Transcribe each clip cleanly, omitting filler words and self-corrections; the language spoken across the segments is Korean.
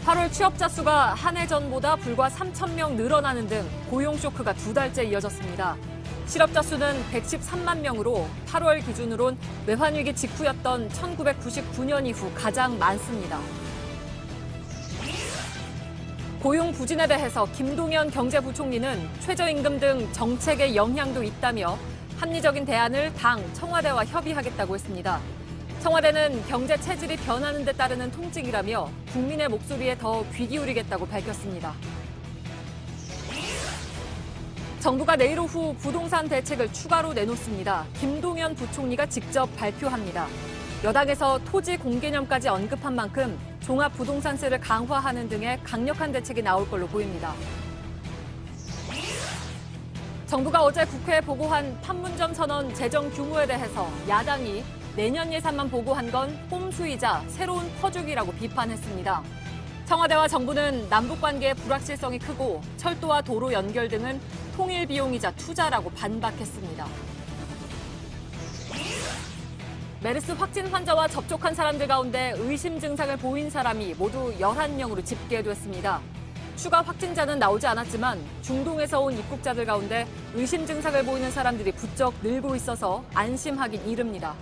8월 취업자 수가 한 해 전보다 불과 3천 명 늘어나는 등 고용 쇼크가 2달째 이어졌습니다. 실업자 수는 113만 명으로 8월 기준으론 외환위기 직후였던 1999년 이후 가장 많습니다. 고용 부진에 대해서 김동연 경제부총리는 최저임금 등 정책의 영향도 있다며 합리적인 대안을 당, 청와대와 협의하겠다고 했습니다. 청와대는 경제 체질이 변하는 데 따르는 통증이라며 국민의 목소리에 더 귀 기울이겠다고 밝혔습니다. 정부가 내일 오후 부동산 대책을 추가로 내놓습니다. 김동연 부총리가 직접 발표합니다. 여당에서 토지 공개념까지 언급한 만큼 종합부동산세를 강화하는 등의 강력한 대책이 나올 걸로 보입니다. 정부가 어제 국회에 보고한 판문점 선언 재정 규모에 대해서 야당이 내년 예산만 보고한 건 꼼수이자 새로운 퍼주기라고 비판했습니다. 청와대와 정부는 남북관계의 불확실성이 크고 철도와 도로 연결 등은 통일 비용이자 투자라고 반박했습니다. 메르스 확진 환자와 접촉한 사람들 가운데 의심 증상을 보인 사람이 모두 11명으로 집계됐습니다. 추가 확진자는 나오지 않았지만 중동에서 온 입국자들 가운데 의심 증상을 보이는 사람들이 부쩍 늘고 있어서 안심하긴 이릅니다.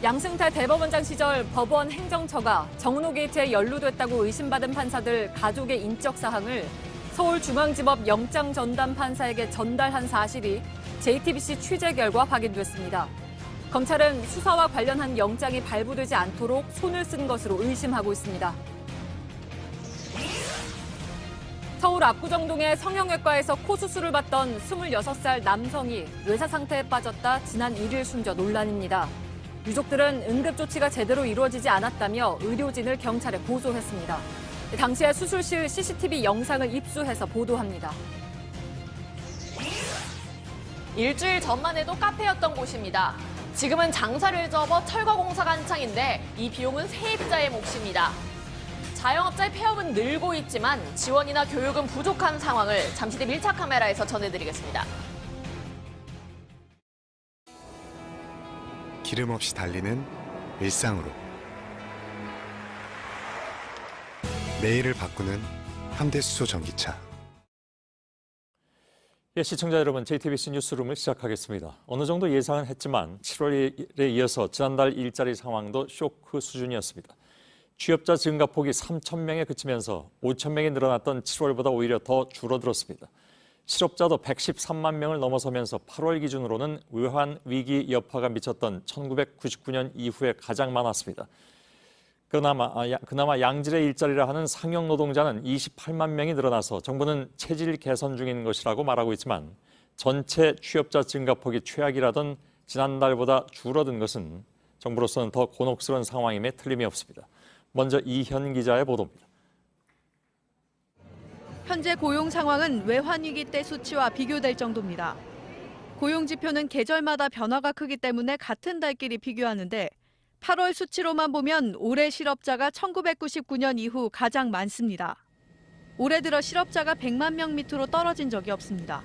양승태 대법원장 시절 법원 행정처가 정로 게이트에 연루됐다고 의심받은 판사들 가족의 인적 사항을 서울중앙지법 영장 전담 판사에게 전달한 사실이 JTBC 취재 결과 확인됐습니다. 검찰은 수사와 관련한 영장이 발부되지 않도록 손을 쓴 것으로 의심하고 있습니다. 서울 압구정동의 성형외과에서 코 수술을 받던 26살 남성이 뇌사 상태에 빠졌다 지난 1일 숨져 논란입니다. 유족들은 응급조치가 제대로 이루어지지 않았다며 의료진을 경찰에 고소했습니다. 당시에 수술실 CCTV 영상을 입수해서 보도합니다. 일주일 전만 해도 카페였던 곳입니다. 지금은 장사를 접어 철거 공사가 한창인데 이 비용은 세입자의 몫입니다. 자영업자의 폐업은 늘고 있지만 지원이나 교육은 부족한 상황을 잠시 뒤 밀착 카메라에서 전해드리겠습니다. 기름 없이 달리는 일상으로 매일을 바꾸는 현대수소 전기차. 시청자 여러분, JTBC 뉴스룸을 시작하겠습니다. 어느 정도 예상은 했지만 7월에 이어서 지난달 일자리 상황도 쇼크 수준이었습니다. 취업자 증가폭이 3천 명에 그치면서 5천 명이 늘어났던 7월보다 오히려 더 줄어들었습니다. 실업자도 113만 명을 넘어서면서 8월 기준으로는 외환 위기 여파가 미쳤던 1999년 이후에 가장 많았습니다. 그나마 양질의 일자리라 하는 상용 노동자는 28만 명이 늘어나서 정부는 체질 개선 중인 것이라고 말하고 있지만 전체 취업자 증가폭이 최악이라던 지난달보다 줄어든 것은 정부로서는 더 곤혹스러운 상황임에 틀림이 없습니다. 먼저 이현 기자의 보도입니다. 현재 고용 상황은 외환위기 때 수치와 비교될 정도입니다. 고용 지표는 계절마다 변화가 크기 때문에 같은 달끼리 비교하는데 8월 수치로만 보면 올해 실업자가 1999년 이후 가장 많습니다. 올해 들어 실업자가 100만 명 밑으로 떨어진 적이 없습니다.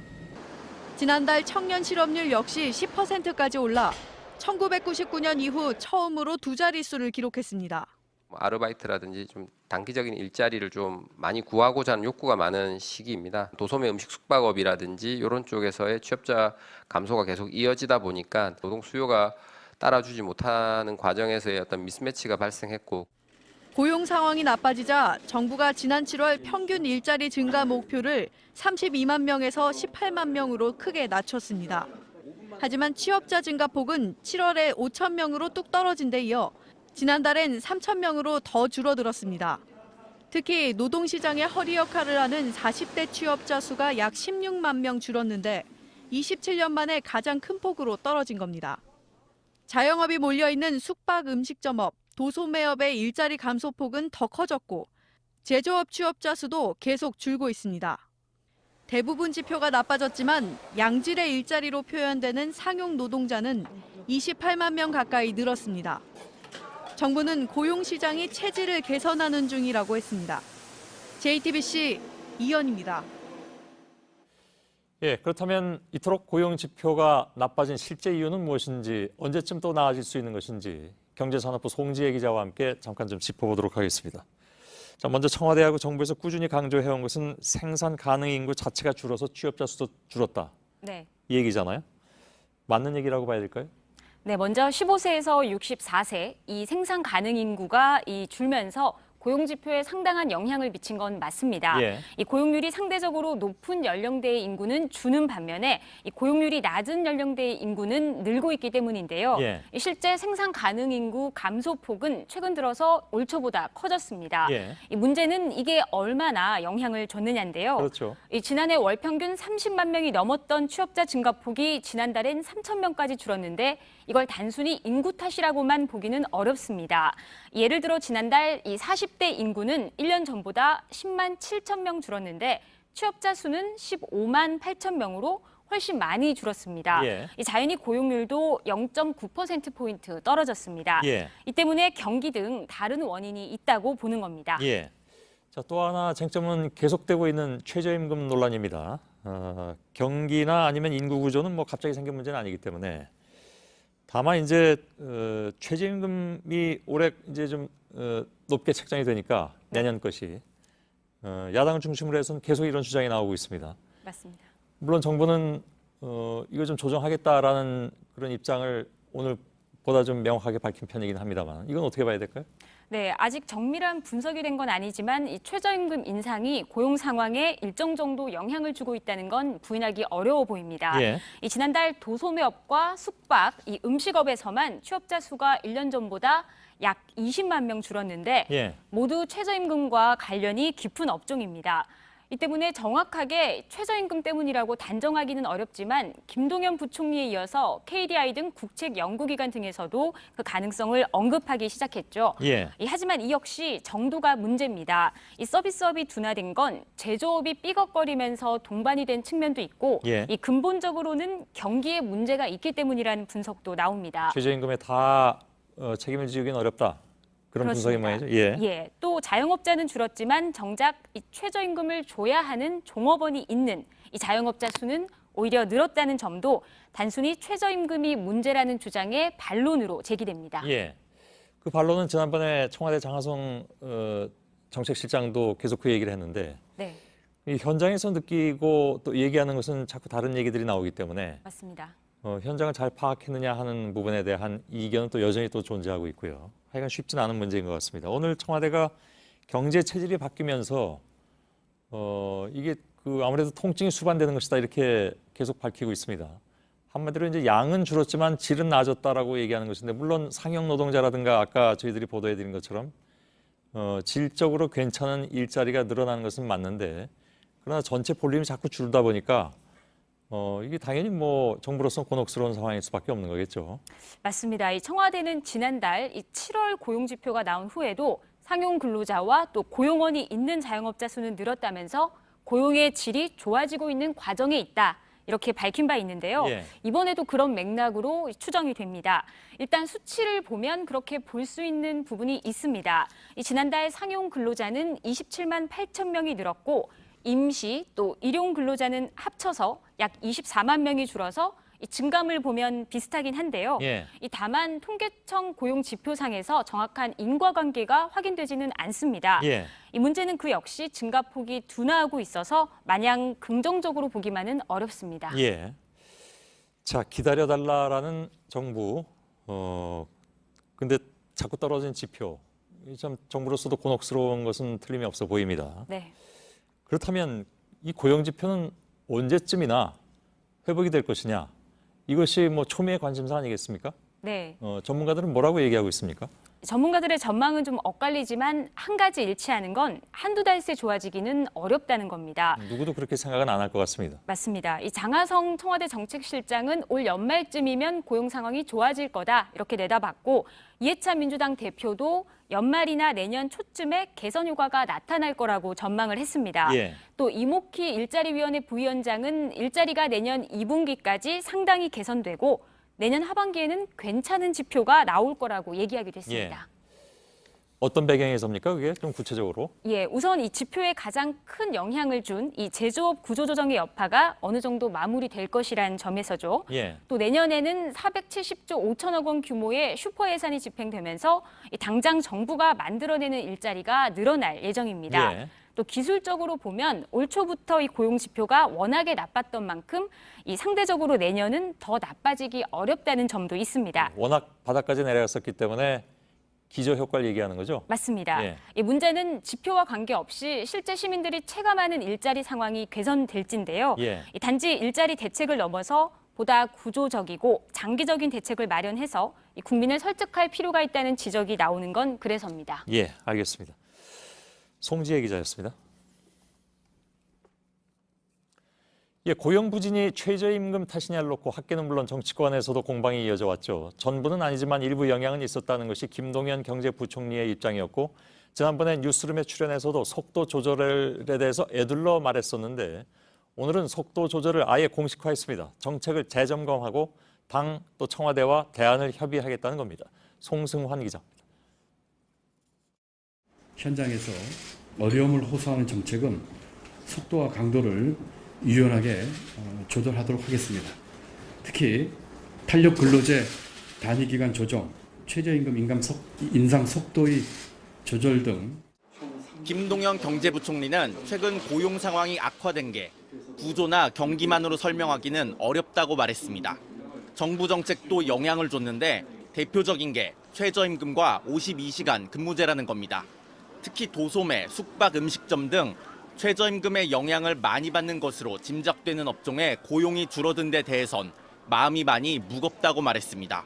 지난달 청년 실업률 역시 10%까지 올라 1999년 이후 처음으로 두 자릿수를 기록했습니다. 아르바이트라든지 좀 단기적인 일자리를 좀 많이 구하고자 하는 욕구가 많은 시기입니다. 도소매 음식 숙박업이라든지 이런 쪽에서의 취업자 감소가 계속 이어지다 보니까 노동 수요가 따라주지 못하는 과정에서의 어떤 미스매치가 발생했고, 고용 상황이 나빠지자 정부가 지난 7월 평균 일자리 증가 목표를 32만 명에서 18만 명으로 크게 낮췄습니다. 하지만 취업자 증가폭은 7월에 5천 명으로 뚝 떨어진 데 이어 지난달엔 3천 명으로 더 줄어들었습니다. 특히 노동시장의 허리 역할을 하는 40대 취업자 수가 약 16만 명 줄었는데 27년 만에 가장 큰 폭으로 떨어진 겁니다. 자영업이 몰려있는 숙박 음식점업, 도소매업의 일자리 감소폭은 더 커졌고 제조업 취업자 수도 계속 줄고 있습니다. 대부분 지표가 나빠졌지만 양질의 일자리로 표현되는 상용 노동자는 28만 명 가까이 늘었습니다. 정부는 고용시장이 체질을 개선하는 중이라고 했습니다. JTBC 이현입니다. 그렇다면 이토록 고용 지표가 나빠진 실제 이유는 무엇인지, 언제쯤 또 나아질 수 있는 것인지 경제산업부 송지혜 기자와 함께 잠깐 좀 짚어보도록 하겠습니다. 자, 먼저 청와대하고 정부에서 꾸준히 강조해온 것은 생산 가능 인구 자체가 줄어서 취업자 수도 줄었다. 네. 이 얘기잖아요. 맞는 얘기라고 봐야 될까요? 네, 먼저 15세에서 64세 이 생산 가능 인구가 줄면서 고용 지표에 상당한 영향을 미친 건 맞습니다. 예. 이 고용률이 상대적으로 높은 연령대의 인구는 주는 반면에 이 고용률이 낮은 연령대의 인구는 늘고 있기 때문인데요. 예. 이 실제 생산 가능 인구 감소폭은 최근 들어서 올 초보다 커졌습니다. 예. 이 문제는 이게 얼마나 영향을 줬느냐인데요. 그렇죠. 이 지난해 월 평균 30만 명이 넘었던 취업자 증가폭이 지난달엔 3천 명까지 줄었는데 이걸 단순히 인구 탓이라고만 보기는 어렵습니다. 예를 들어 지난달 이 40대 인구는 1년 전보다 10만 7천 명 줄었는데 취업자 수는 15만 8천 명으로 훨씬 많이 줄었습니다. 예. 이 자연히 고용률도 0.9%포인트 떨어졌습니다. 예. 이 때문에 경기 등 다른 원인이 있다고 보는 겁니다. 예. 자, 또 하나 쟁점은 계속되고 있는 최저임금 논란입니다. 경기나 아니면 인구 구조는 뭐 갑자기 생긴 문제는 아니기 때문에 다만 이제 최저임금이 올해 이제 좀 높게 책정이 되니까 내년 것이 야당을 중심으로 해서는 계속 이런 주장이 나오고 있습니다. 맞습니다. 물론 정부는 이거 좀 조정하겠다라는 그런 입장을 오늘 보다 좀 명확하게 밝힌 편이긴 합니다만 이건 어떻게 봐야 될까요? 네, 아직 정밀한 분석이 된 건 아니지만 이 최저임금 인상이 고용 상황에 일정 정도 영향을 주고 있다는 건 부인하기 어려워 보입니다. 예. 이 지난달 도소매업과 숙박, 이 음식업에서만 취업자 수가 1년 전보다 약 20만 명 줄었는데 예. 모두 최저임금과 관련이 깊은 업종입니다. 이 때문에 정확하게 최저임금 때문이라고 단정하기는 어렵지만 김동연 부총리에 이어서 KDI 등 국책연구기관 등에서도 그 가능성을 언급하기 시작했죠. 예. 하지만 이 역시 정도가 문제입니다. 이 서비스업이 둔화된 건 제조업이 삐걱거리면서 동반이 된 측면도 있고 예. 이 근본적으로는 경기에 문제가 있기 때문이라는 분석도 나옵니다. 최저임금에 다 책임을 지우기는 어렵다. 그런 분석이 그렇습니다. 뭐예요? 예. 또 자영업자는 줄었지만 정작 이 최저임금을 줘야 하는 종업원이 있는 이 자영업자 수는 오히려 늘었다는 점도 단순히 최저임금이 문제라는 주장의 반론으로 제기됩니다. 예. 그 반론은 지난번에 청와대 장하성 정책실장도 계속 그 얘기를 했는데 네, 이 현장에서 느끼고 또 얘기하는 것은 자꾸 다른 얘기들이 나오기 때문에 맞습니다. 현장을 잘 파악했느냐 하는 부분에 대한 이견은 또 여전히 또 존재하고 있고요. 하여간 쉽지는 않은 문제인 것 같습니다. 오늘 청와대가 경제 체질이 바뀌면서 이게 아무래도 통증이 수반되는 것이다 이렇게 계속 밝히고 있습니다. 한마디로 이제 양은 줄었지만 질은 나아졌다라고 얘기하는 것인데 물론 상용 노동자라든가 아까 저희들이 보도해드린 것처럼 질적으로 괜찮은 일자리가 늘어나는 것은 맞는데 그러나 전체 볼륨이 자꾸 줄다 보니까 이게 당연히 뭐 정부로서 곤혹스러운 상황일 수밖에 없는 거겠죠. 맞습니다. 이 청와대는 지난달 이 7월 고용 지표가 나온 후에도 상용 근로자와 또 고용원이 있는 자영업자 수는 늘었다면서 고용의 질이 좋아지고 있는 과정에 있다. 이렇게 밝힌 바 있는데요. 예. 이번에도 그런 맥락으로 추정이 됩니다. 일단 수치를 보면 그렇게 볼 수 있는 부분이 있습니다. 이 지난달 상용 근로자는 27만 8천 명이 늘었고 임시 또 일용 근로자는 합쳐서 약 24만 명이 줄어서 이 증감을 보면 비슷하긴 한데요. 예. 다만 통계청 고용 지표상에서 정확한 인과관계가 확인되지는 않습니다. 예. 이 문제는 그 역시 증가폭이 둔화하고 있어서 마냥 긍정적으로 보기만은 어렵습니다. 예. 자, 기다려달라라는 정부. 근데 자꾸 떨어진 지표. 참 정부로서도 곤혹스러운 것은 틀림이 없어 보입니다. 네. 그렇다면 이 고용 지표는 언제쯤이나 회복이 될 것이냐? 이것이 뭐 초미의 관심사 아니겠습니까? 네. 전문가들은 뭐라고 얘기하고 있습니까? 전문가들의 전망은 좀 엇갈리지만 한 가지 일치하는 건 한두 달 새 좋아지기는 어렵다는 겁니다. 누구도 그렇게 생각은 안 할 것 같습니다. 맞습니다. 이 장하성 청와대 정책실장은 올 연말쯤이면 고용 상황이 좋아질 거다 이렇게 내다봤고 이해찬 민주당 대표도 연말이나 내년 초쯤에 개선 효과가 나타날 거라고 전망을 했습니다. 예. 또 이목희 일자리위원회 부위원장은 일자리가 내년 2분기까지 상당히 개선되고 내년 하반기에는 괜찮은 지표가 나올 거라고 얘기하기도 했습니다. 어떤 배경에서입니까? 그게 좀 구체적으로? 예, 우선 이 지표에 가장 큰 영향을 준 이 제조업 구조조정의 여파가 어느 정도 마무리될 것이란 점에서죠. 예. 또 내년에는 470조 5천억 원 규모의 슈퍼 예산이 집행되면서 이 당장 정부가 만들어내는 일자리가 늘어날 예정입니다. 예. 또 기술적으로 보면 올 초부터 이 고용 지표가 워낙에 나빴던 만큼 이 상대적으로 내년은 더 나빠지기 어렵다는 점도 있습니다. 워낙 바닥까지 내려갔었기 때문에 기저 효과를 얘기하는 거죠? 맞습니다. 예. 이 문제는 지표와 관계없이 실제 시민들이 체감하는 일자리 상황이 개선될진데요. 예. 이 단지 일자리 대책을 넘어서 보다 구조적이고 장기적인 대책을 마련해서 이 국민을 설득할 필요가 있다는 지적이 나오는 건 그래서입니다. 예, 알겠습니다. 송지혜 기자였습니다. 예, 고용부진이 최저임금 탓이냐를 놓고 학계는 물론 정치권에서도 공방이 이어져 왔죠. 전부는 아니지만 일부 영향은 있었다는 것이 김동연 경제부총리의 입장이었고 지난번에 뉴스룸에 출연해서도 속도 조절에 대해서 애둘러 말했었는데 오늘은 속도 조절을 아예 공식화했습니다. 정책을 재점검하고 당 또 청와대와 대안을 협의하겠다는 겁니다. 송승환 기자입니다. 현장에서 어려움을 호소하는 정책은 속도와 강도를 유연하게 조절하도록 하겠습니다. 특히 탄력 근로제 단위기간 조정, 최저임금 인상 속도의 조절 등 김동연 경제부총리는 최근 고용 상황이 악화된 게 구조나 경기만으로 설명하기는 어렵다고 말했습니다. 정부 정책도 영향을 줬는데 대표적인 게 최저임금과 52시간 근무제라는 겁니다. 특히 도소매, 숙박, 음식점 등 최저임금의 영향을 많이 받는 것으로 짐작되는 업종의 고용이 줄어든 데 대해선 마음이 많이 무겁다고 말했습니다.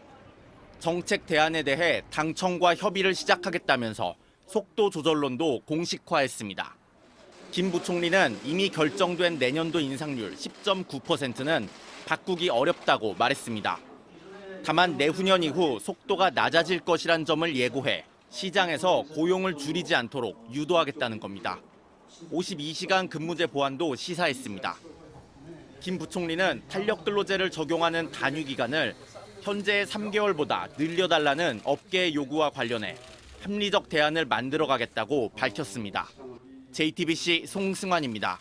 정책 대안에 대해 당청과 협의를 시작하겠다면서 속도 조절론도 공식화했습니다. 김 부총리는 이미 결정된 내년도 인상률 10.9%는 바꾸기 어렵다고 말했습니다. 다만 내후년 이후 속도가 낮아질 것이란 점을 예고해 시장에서 고용을 줄이지 않도록 유도하겠다는 겁니다. 52시간 근무제 보완도 시사했습니다. 김 부총리는 탄력근로제를 적용하는 단위 기간을 현재의 3개월보다 늘려달라는 업계의 요구와 관련해 합리적 대안을 만들어가겠다고 밝혔습니다. JTBC 송승환입니다.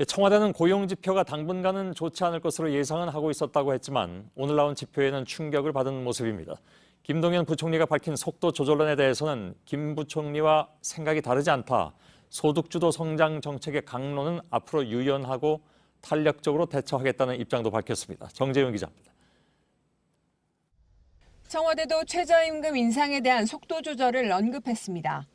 청와대는 고용 지표가 당분간은 좋지 않을 것으로 예상은 하고 있었다고 했지만 오늘 나온 지표에는 충격을 받은 모습입니다. 김동연 부총리가 밝힌 속도 조절론에 대해서는 김 부총리와 생각이 다르지 않다. 소득주도 성장 정책의 강론은 앞으로 유연하고 탄력적으로 대처하겠다는 입장도 밝혔습니다. 정재윤 기자입니다. 청와대도 최저임금 인상에 대한 속도 조절을 언급했습니다.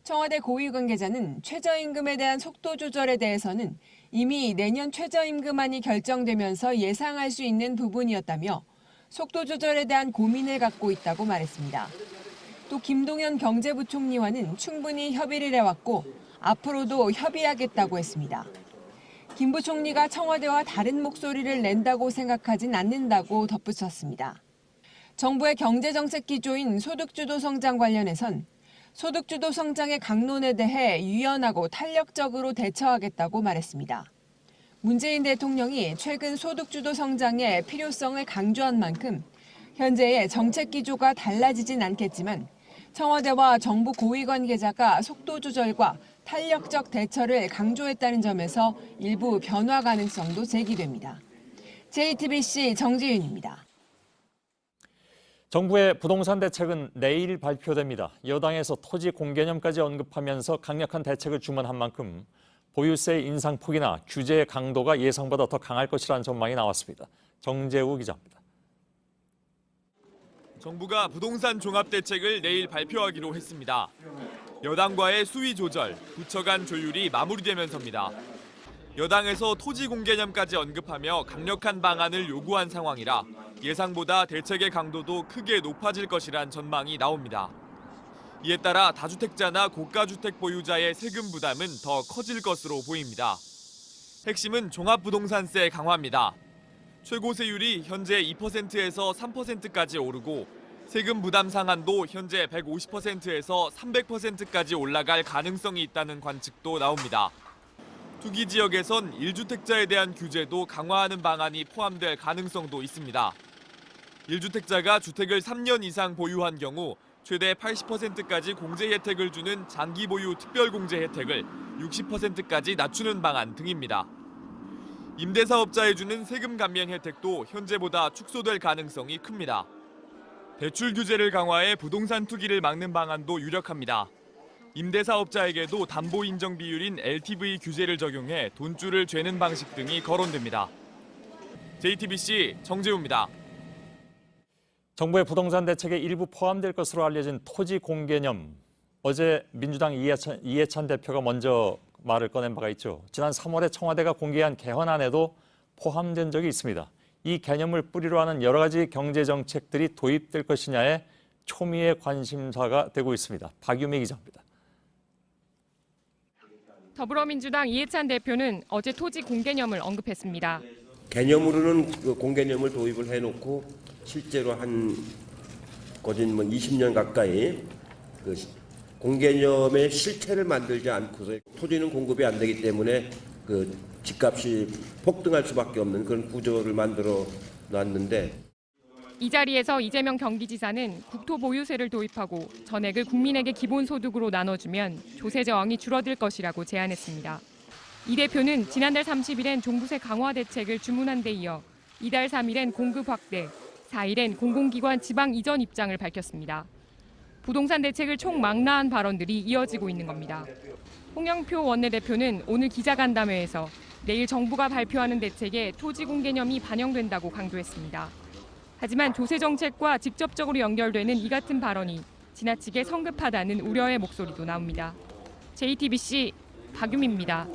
청와대 고위 관계자는 최저임금에 대한 속도 조절에 대해서는 이미 내년 최저임금안이 결정되면서 예상할 수 있는 부분이었다며 속도 조절에 대한 고민을 갖고 있다고 말했습니다. 또 김동연 경제부총리와는 충분히 협의를 해왔고 앞으로도 협의하겠다고 했습니다. 김 부총리가 청와대와 다른 목소리를 낸다고 생각하진 않는다고 덧붙였습니다. 정부의 경제정책 기조인 소득주도 성장 관련해선 소득주도 성장의 강론에 대해 유연하고 탄력적으로 대처하겠다고 말했습니다. 문재인 대통령이 최근 소득주도 성장의 필요성을 강조한 만큼 현재의 정책 기조가 달라지진 않겠지만 청와대와 정부 고위 관계자가 속도 조절과 탄력적 대처를 강조했다는 점에서 일부 변화 가능성도 제기됩니다. JTBC 정지윤입니다. 정부의 부동산 대책은 내일 발표됩니다. 여당에서 토지 공개념까지 언급하면서 강력한 대책을 주문한 만큼 보유세 인상 폭이나 규제의 강도가 예상보다 더 강할 것이라는 전망이 나왔습니다. 정재우 기자입니다. 정부가 부동산 종합대책을 내일 발표하기로 했습니다. 여당과의 수위 조절, 부처 간 조율이 마무리되면서입니다. 여당에서 토지 공개념까지 언급하며 강력한 방안을 요구한 상황이라 예상보다 대책의 강도도 크게 높아질 것이란 전망이 나옵니다. 이에 따라 다주택자나 고가주택 보유자의 세금 부담은 더 커질 것으로 보입니다. 핵심은 종합부동산세 강화입니다. 최고 세율이 현재 2%에서 3%까지 오르고 세금 부담 상한도 현재 150%에서 300%까지 올라갈 가능성이 있다는 관측도 나옵니다. 투기 지역에선 1주택자에 대한 규제도 강화하는 방안이 포함될 가능성도 있습니다. 1주택자가 주택을 3년 이상 보유한 경우 최대 80%까지 공제 혜택을 주는 장기 보유 특별 공제 혜택을 60%까지 낮추는 방안 등입니다. 임대사업자에 주는 세금 감면 혜택도 현재보다 축소될 가능성이 큽니다. 대출 규제를 강화해 부동산 투기를 막는 방안도 유력합니다. 임대사업자에게도 담보 인정 비율인 LTV 규제를 적용해 돈줄을 죄는 방식 등이 거론됩니다. JTBC 정재우입니다. 정부의 부동산 대책에 일부 포함될 것으로 알려진 토지 공개념. 어제 민주당 이해찬 대표가 먼저 말을 꺼낸 바가 있죠. 지난 3월에 청와대가 공개한 개헌안에도 포함된 적이 있습니다. 이 개념을 뿌리로 하는 여러 가지 경제 정책들이 도입될 것이냐에 초미의 관심사가 되고 있습니다. 박유미 기자입니다. 더불어민주당 이해찬 대표는 어제 토지 공개념을 언급했습니다. 개념으로는 그 공개념을 도입을 해놓고 실제로 한 거진 20년 가까이 그 공개념의 실체를 만들지 않고서 토지는 공급이 안 되기 때문에 그 집값이 폭등할 수밖에 없는 그런 구조를 만들어 놨는데 이 자리에서 이재명 경기지사는 국토보유세를 도입하고 전액을 국민에게 기본소득으로 나눠주면 조세 저항이 줄어들 것이라고 제안했습니다. 이 대표는 지난달 30일엔 종부세 강화 대책을 주문한 데 이어 이달 3일엔 공급 확대, 4일엔 공공기관 지방 이전 입장을 밝혔습니다. 부동산 대책을 총망라한 발언들이 이어지고 있는 겁니다. 홍영표 원내대표는 오늘 기자간담회에서 내일 정부가 발표하는 대책에 토지 공개념이 반영된다고 강조했습니다. 하지만 조세 정책과 직접적으로 연결되는 이 같은 발언이 지나치게 성급하다는 우려의 목소리도 나옵니다. JTBC 박유미입니다.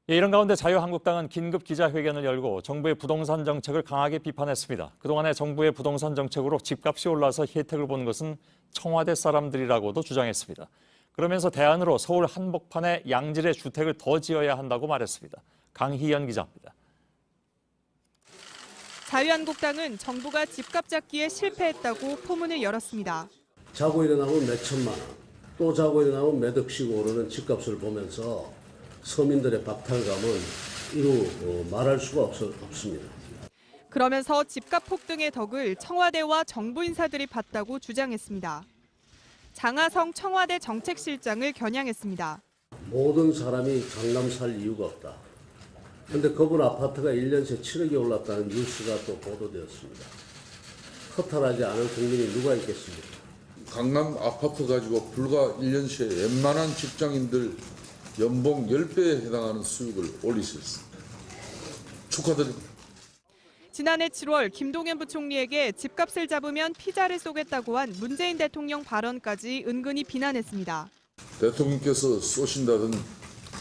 이런 가운데 자유한국당은 긴급 기자회견을 열고 정부의 부동산 정책을 강하게 비판했습니다. 그동안의 정부의 부동산 정책으로 집값이 올라서 혜택을 본 것은 청와대 사람들이라고도 주장했습니다. 그러면서 대안으로 서울 한복판에 양질의 주택을 더 지어야 한다고 말했습니다. 강희연 기자입니다. 자유한국당은 정부가 집값 잡기에 실패했다고 포문을 열었습니다. 자고 일어나면 몇 천만 원, 또 자고 일어나면 몇 억씩 오르는 집값을 보면서 서민들의 박탈감은 이루 말할 수가 없습니다. 그러면서 집값 폭등의 덕을 청와대와 정부 인사들이 봤다고 주장했습니다. 장하성 청와대 정책실장을 겨냥했습니다. 모든 사람이 강남 살 이유가 없다. 그런데 그분 아파트가 1년 새 7억이 올랐다는 뉴스가 또 보도되었습니다. 허탈하지 않은 국민이 누가 있겠습니까? 강남 아파트 가지고 불과 1년 새에 웬만한 직장인들 연봉 10배에 해당하는 수익을 올리셨습니다. 축하드립니다. 지난해 7월 김동연 부총리에게 집값을 잡으면 피자를 쏘겠다고 한 문재인 대통령 발언까지 은근히 비난했습니다. 대통령께서 쏘신다던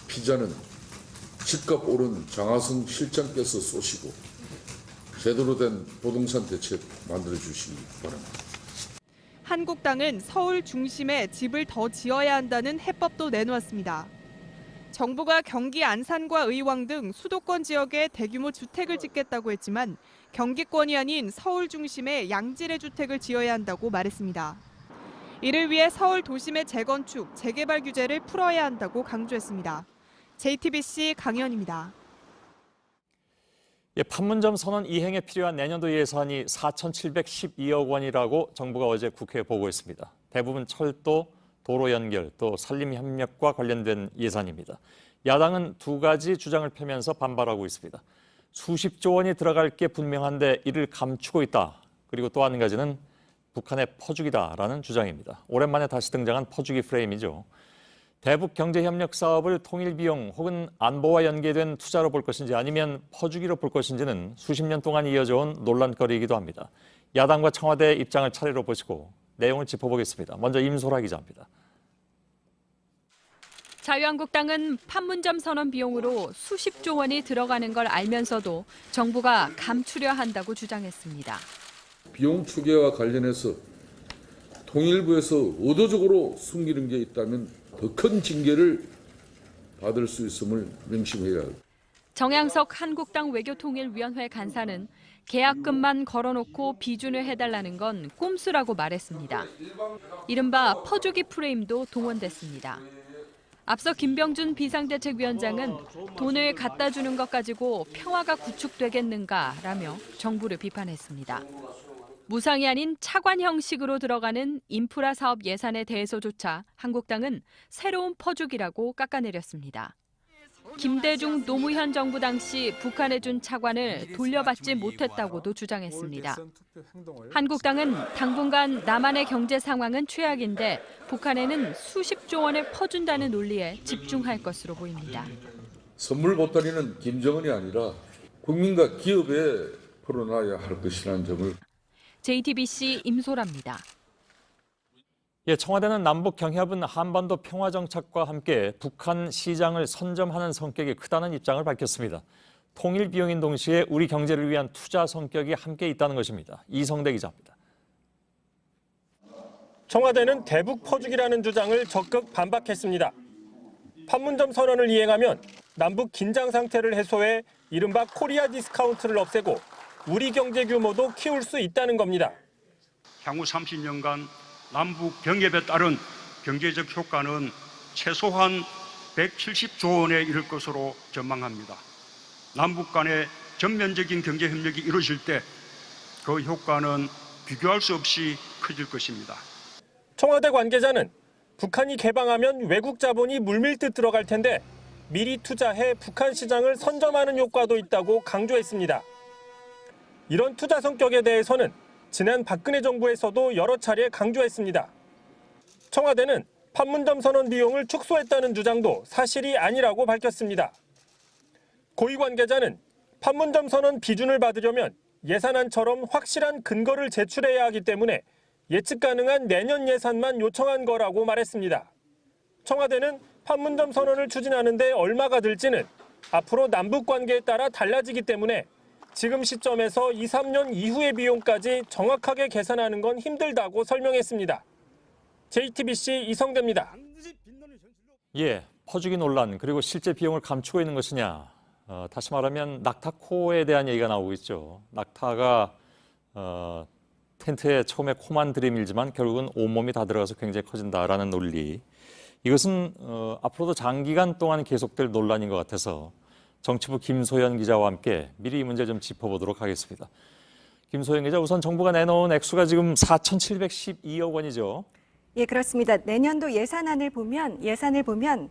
피자는 집값 오른 장하성 실장께서 쏘시고 제대로 된 부동산 대책 만들어주시기 바랍니다. 한국당은 서울 중심에 집을 더 지어야 한다는 해법도 내놓았습니다. 정부가 경기 안산과 의왕 등 수도권 지역에 대규모 주택을 짓겠다고 했지만 경기권이 아닌 서울 중심에 양질의 주택을 지어야 한다고 말했습니다. 이를 위해 서울 도심의 재건축, 재개발 규제를 풀어야 한다고 강조했습니다. JTBC 강현입니다. 판문점 선언 이행에 필요한 내년도 예산이 4,712억 원이라고 정부가 어제 국회에 보고했습니다. 대부분 철도, 도로 연결, 또 산림협력과 관련된 예산입니다. 야당은 두 가지 주장을 펴면서 반발하고 있습니다. 수십조 원이 들어갈 게 분명한데 이를 감추고 있다. 그리고 또 한 가지는 북한의 퍼주기다라는 주장입니다. 오랜만에 다시 등장한 퍼주기 프레임이죠. 대북 경제협력 사업을 통일 비용 혹은 안보와 연계된 투자로 볼 것인지 아니면 퍼주기로 볼 것인지는 수십 년 동안 이어져온 논란거리이기도 합니다. 야당과 청와대의 입장을 차례로 보시고 내용을 짚어보겠습니다. 먼저 임소라 기자입니다. 자유한국당은 판문점 선언 비용으로 수십조 원이 들어가는 걸 알면서도 정부가 감추려 한다고 주장했습니다. 비용 추계와 관련해서 통일부에서 의도적으로 숨기는 게 있다면 더 큰 징계를 받을 수 있음을 명심해야 합니다. 정양석 한국당 외교통일위원회 간사는 계약금만 걸어놓고 비준을 해달라는 건 꼼수라고 말했습니다. 이른바 퍼주기 프레임도 동원됐습니다. 앞서 김병준 비상대책위원장은 돈을 갖다 주는 것 가지고 평화가 구축되겠는가라며 정부를 비판했습니다. 무상이 아닌 차관 형식으로 들어가는 인프라 사업 예산에 대해서조차 한국당은 새로운 퍼주기라고 깎아내렸습니다. 김대중 노무현 정부 당시 북한에 준 차관을 돌려받지 못했다고도 주장했습니다. 한국당은 당분간 남한의 경제 상황은 최악인데 북한에는 수십조 원을 퍼준다는 논리에 집중할 것으로 보입니다. 선물 보따리는 김정은이 아니라 국민과 기업에 풀어놔야 할 것이라는 점을. JTBC 임소라입니다. 예, 청와대는 남북 경협은 한반도 평화 정착과 함께 북한 시장을 선점하는 성격이 크다는 입장을 밝혔습니다. 통일 비용인 동시에 우리 경제를 위한 투자 성격이 함께 있다는 것입니다. 이성대 기자입니다. 청와대는 대북 퍼주기라는 주장을 적극 반박했습니다. 판문점 선언을 이행하면 남북 긴장 상태를 해소해 이른바 코리아 디스카운트를 없애고 우리 경제 규모도 키울 수 있다는 겁니다. 향후 30년간 남북 경협에 따른 경제적 효과는 최소한 170조 원에 이를 것으로 전망합니다. 남북 간의 전면적인 경제 협력이 이루어질 때 그 효과는 비교할 수 없이 커질 것입니다. 청와대 관계자는 북한이 개방하면 외국 자본이 물밀듯 들어갈 텐데 미리 투자해 북한 시장을 선점하는 효과도 있다고 강조했습니다. 이런 투자 성격에 대해서는 지난 박근혜 정부에서도 여러 차례 강조했습니다. 청와대는 판문점 선언 비용을 축소했다는 주장도 사실이 아니라고 밝혔습니다. 고위 관계자는 판문점 선언 비준을 받으려면 예산안처럼 확실한 근거를 제출해야 하기 때문에 예측 가능한 내년 예산만 요청한 거라고 말했습니다. 청와대는 판문점 선언을 추진하는데 얼마가 들지는 앞으로 남북 관계에 따라 달라지기 때문에 지금 시점에서 2, 3년 이후의 비용까지 정확하게 계산하는 건 힘들다고 설명했습니다. JTBC 이성대입니다. 예, 퍼주기 논란 그리고 실제 비용을 감추고 있는 것이냐. 다시 말하면 낙타코에 대한 얘기가 나오고 있죠. 낙타가 텐트에 처음에 코만 들이밀지만 결국은 온몸이 다 들어가서 굉장히 커진다라는 논리. 이것은 앞으로도 장기간 동안 계속될 논란인 것 같아서 정치부 김소연 기자와 함께 미리 이 문제 좀 짚어보도록 하겠습니다. 김소연 기자, 우선 정부가 내놓은 액수가 지금 4,712억 원이죠. 예, 그렇습니다. 내년도 예산을 보면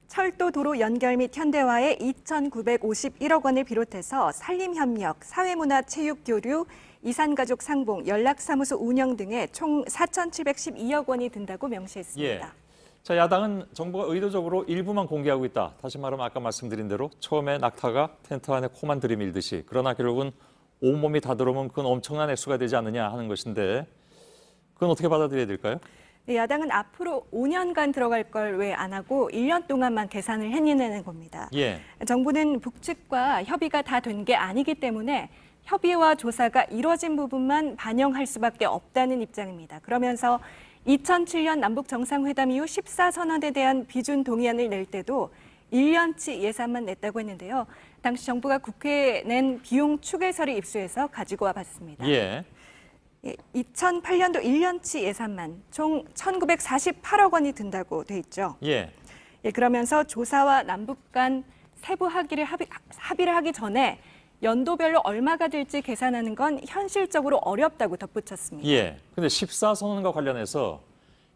철도 도로 연결 및 현대화에 2,951억 원을 비롯해서 산림협력, 사회문화 체육 교류, 이산가족 상봉, 연락사무소 운영 등에 총 4,712억 원이 든다고 명시했습니다. 예. 자, 야당은 정부가 의도적으로 일부만 공개하고 있다. 다시 말하면 아까 말씀드린 대로 처음에 낙타가 텐트 안에 코만 들이밀듯이, 그러나 결국은 온몸이 다 들어오면 그건 엄청난 액수가 되지 않느냐 하는 것인데 그건 어떻게 받아들여야 될까요? 네, 야당은 앞으로 5년간 들어갈 걸 왜 안 하고 1년 동안만 계산을 해내는 겁니다. 예. 정부는 북측과 협의가 다 된 게 아니기 때문에 협의와 조사가 이뤄진 부분만 반영할 수밖에 없다는 입장입니다. 그러면서 2007년 남북 정상회담 이후 14선언에 대한 비준 동의안을 낼 때도 1년치 예산만 냈다고 했는데요. 당시 정부가 국회에 낸 비용 추계서를 입수해서 가지고 와봤습니다. 예. 2008년도 1년치 예산만 총 1,948억 원이 든다고 돼 있죠. 예. 그러면서 조사와 남북 간 세부 합의를 하기 전에 연도별로 얼마가 될지 계산하는 건 현실적으로 어렵다고 덧붙였습니다. 예. 근데 14선언과 관련해서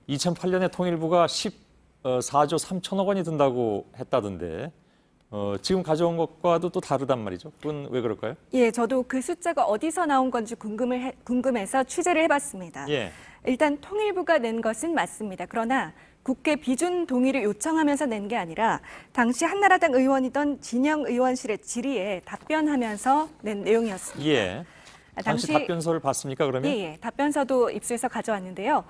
2008년에 통일부가 14조 3천억 원이 든다고 했다던데 지금 가져온 것과도 또 다르단 말이죠. 그건 왜 그럴까요? 예, 저도 그 숫자가 어디서 나온 건지 궁금해서 취재를 해봤습니다. 예. 일단 통일부가 낸 것은 맞습니다. 그러나 국회 비준 동의를 요청하면서 낸 게 아니라 당시 한나라당 의원이던 진영 의원실의 질의에 답변하면서 낸 내용이었습니다. 예. 당시 답변서를 봤습니까, 그러면? 예, 답변서도 입수해서 가져왔는데요.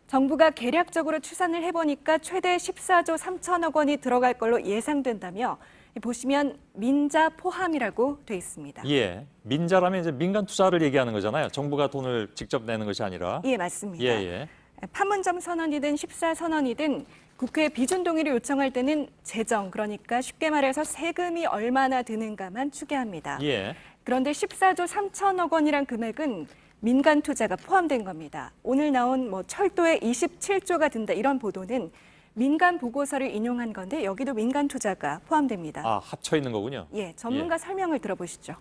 정부가 계략적으로 추산을 해보니까 최대 14조 3천억 원이 들어갈 걸로 예상된다며 보시면 민자 포함이라고 돼 있습니다. 예, 민자라면 이제 민간 투자를 얘기하는 거잖아요. 정부가 돈을 직접 내는 것이 아니라. 예, 맞습니다. 예. 판문점 선언이든 14선언이든 국회 비준 동의를 요청할 때는 재정, 그러니까 쉽게 말해서 세금이 얼마나 드는가만 추계합니다. 예. 그런데 14조 3천억 원이란 금액은 민간 투자가 포함된 겁니다. 오늘 나온 철도에 27조가 든다 이런 보도는 민간 보고서를 인용한 건데 여기도 민간 투자가 포함됩니다. 아, 합쳐 있는 거군요. 예, 전문가 설명을 들어보시죠.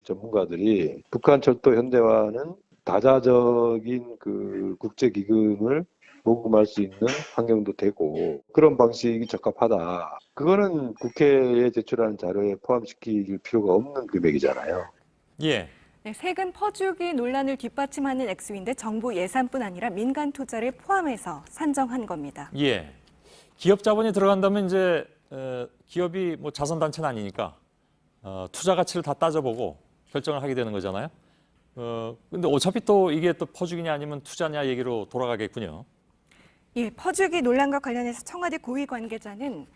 전문가들이 북한 철도 현대화는 다자적인 그 국제 기금을 모금할 수 있는 환경도 되고 그런 방식이 적합하다. 그거는 국회에 제출하는 자료에 포함시킬 필요가 없는 금액이잖아요. 예. 네, 세금 퍼주기 논란을 뒷받침하는 액수인데 정부 예산뿐 아니라 민간 투자를 포함해서 산정한 겁니다. 예. 기업 자본이 들어간다면 이제 기업이 뭐 자선단체는 아니니까 투자 가치를 다 따져보고 결정을 하게 되는 거잖아요. 근데 어차피 또 이게 또 퍼주기냐 아니면 투자냐 얘기로 돌아가겠군요. 예, 퍼주기 논란과 관련해서 청와대 고위 관계자는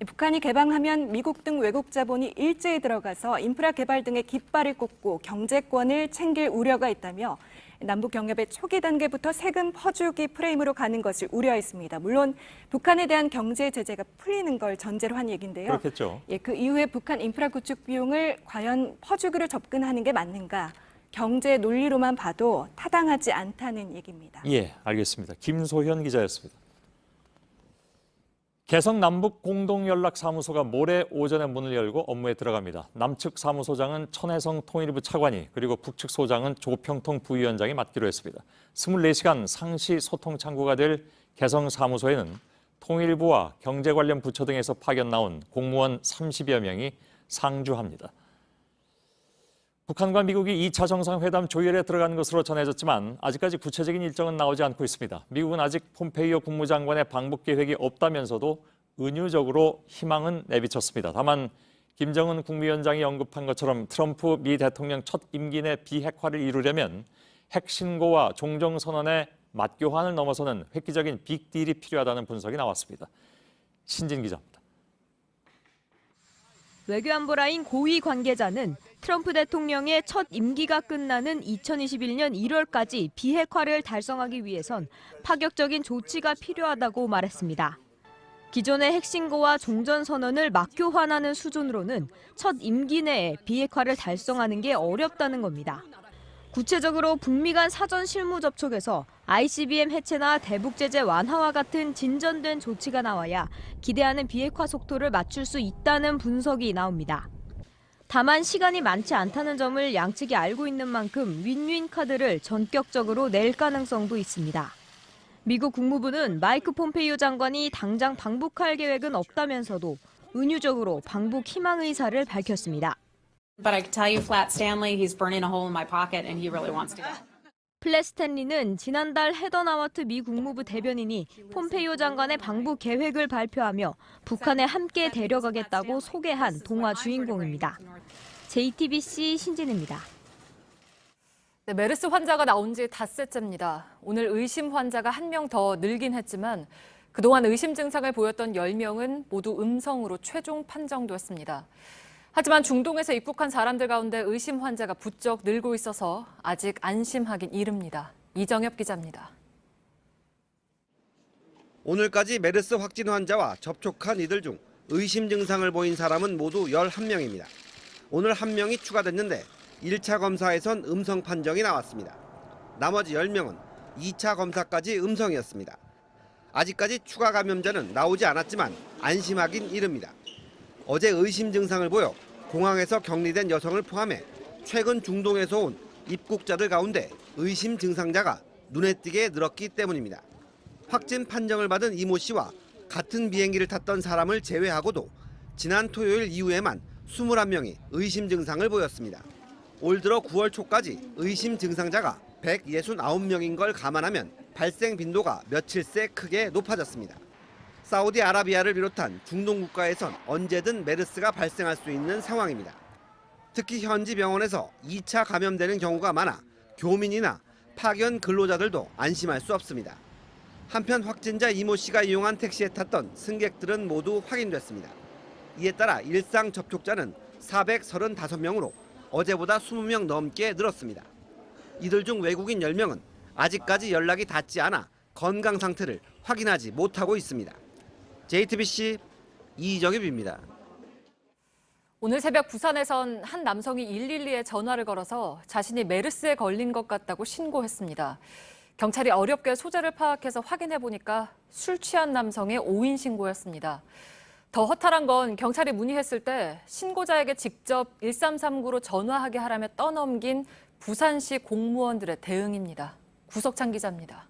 북한이 개방하면 미국 등 외국 자본이 일제히 들어가서 인프라 개발 등에 깃발을 꽂고 경제권을 챙길 우려가 있다며 남북 경협의 초기 단계부터 세금 퍼주기 프레임으로 가는 것을 우려했습니다. 물론 북한에 대한 경제 제재가 풀리는 걸 전제로 한 얘기인데요. 그렇겠죠. 예, 그 이후에 북한 인프라 구축 비용을 과연 퍼주기로 접근하는 게 맞는가? 경제 논리로만 봐도 타당하지 않다는 얘기입니다. 예, 알겠습니다. 김소현 기자였습니다. 개성 남북 공동연락사무소가 모레 오전에 문을 열고 업무에 들어갑니다. 남측 사무소장은 천혜성 통일부 차관이 그리고 북측 소장은 조평통 부위원장이 맡기로 했습니다. 24시간 상시 소통 창구가 될 개성 사무소에는 통일부와 경제 관련 부처 등에서 파견 나온 공무원 30여 명이 상주합니다. 북한과 미국이 2차 정상회담 조율에 들어간 것으로 전해졌지만 아직까지 구체적인 일정은 나오지 않고 있습니다. 미국은 아직 폼페이오 국무장관의 방북 계획이 없다면서도 은유적으로 희망은 내비쳤습니다. 다만 김정은 국무위원장이 언급한 것처럼 트럼프 미 대통령 첫 임기 내 비핵화를 이루려면 핵신고와 종정선언의 맞교환을 넘어서는 획기적인 빅딜이 필요하다는 분석이 나왔습니다. 신진 기자입니다. 외교안보 라인 고위 관계자는 트럼프 대통령의 첫 임기가 끝나는 2021년 1월까지 비핵화를 달성하기 위해선 파격적인 조치가 필요하다고 말했습니다. 기존의 핵신고와 종전선언을 맞교환하는 수준으로는 첫 임기 내에 비핵화를 달성하는 게 어렵다는 겁니다. 구체적으로 북미 간 사전 실무 접촉에서 ICBM 해체나 대북 제재 완화와 같은 진전된 조치가 나와야 기대하는 비핵화 속도를 맞출 수 있다는 분석이 나옵니다. 다만 시간이 많지 않다는 점을 양측이 알고 있는 만큼 윈윈 카드를 전격적으로 낼 가능성도 있습니다. 미국 국무부는 마이크 폼페이오 장관이 당장 방북할 계획은 없다면서도 은유적으로 방북 희망 의사를 밝혔습니다. But I can tell you flat Stanley, he's burning a hole in my pocket and he really wants to go. 플랫 스탠리는 지난달 헤더 나워트 미 국무부 대변인이 폼페이오 장관의 방북 계획을 발표하며 북한에 함께 데려가겠다고 소개한 동화 주인공입니다. JTBC 신진입니다. 네, 메르스 환자가 나온 지 닷새째입니다. 오늘 의심 환자가 한 명 더 늘긴 했지만 그동안 의심 증상을 보였던 10명은 모두 음성으로 최종 판정됐습니다. 하지만 중동에서 입국한 사람들 가운데 의심 환자가 부쩍 늘고 있어서 아직 안심하긴 이릅니다. 이정엽 기자입니다. 오늘까지 메르스 확진 환자와 접촉한 이들 중 의심 증상을 보인 사람은 모두 11명입니다. 오늘 1명이 추가됐는데 1차 검사에선 음성 판정이 나왔습니다. 나머지 10명은 2차 검사까지 음성이었습니다. 아직까지 추가 감염자는 나오지 않았지만 안심하긴 이릅니다. 어제 의심 증상을 보여 공항에서 격리된 여성을 포함해 최근 중동에서 온 입국자들 가운데 의심 증상자가 눈에 띄게 늘었기 때문입니다. 확진 판정을 받은 이모 씨와 같은 비행기를 탔던 사람을 제외하고도 지난 토요일 이후에만 21명이 의심 증상을 보였습니다. 올 들어 9월 초까지 의심 증상자가 169명인 걸 감안하면 발생 빈도가 며칠 새 크게 높아졌습니다. 사우디아라비아를 비롯한 중동 국가에선 언제든 메르스가 발생할 수 있는 상황입니다. 특히 현지 병원에서 2차 감염되는 경우가 많아 교민이나 파견 근로자들도 안심할 수 없습니다. 한편 확진자 이모 씨가 이용한 택시에 탔던 승객들은 모두 확인됐습니다. 이에 따라 일상 접촉자는 435명으로 어제보다 20명 넘게 늘었습니다. 이들 중 외국인 10명은 아직까지 연락이 닿지 않아 건강 상태를 확인하지 못하고 있습니다. JTBC 이정엽입니다. 오늘 새벽 부산에선 한 남성이 112에 전화를 걸어서 자신이 메르스에 걸린 것 같다고 신고했습니다. 경찰이 어렵게 소재를 파악해서 확인해 보니까 술 취한 남성의 오인 신고였습니다. 더 허탈한 건 경찰이 문의했을 때 신고자에게 직접 1339로 전화하게 하라며 떠넘긴 부산시 공무원들의 대응입니다. 구석찬 기자입니다.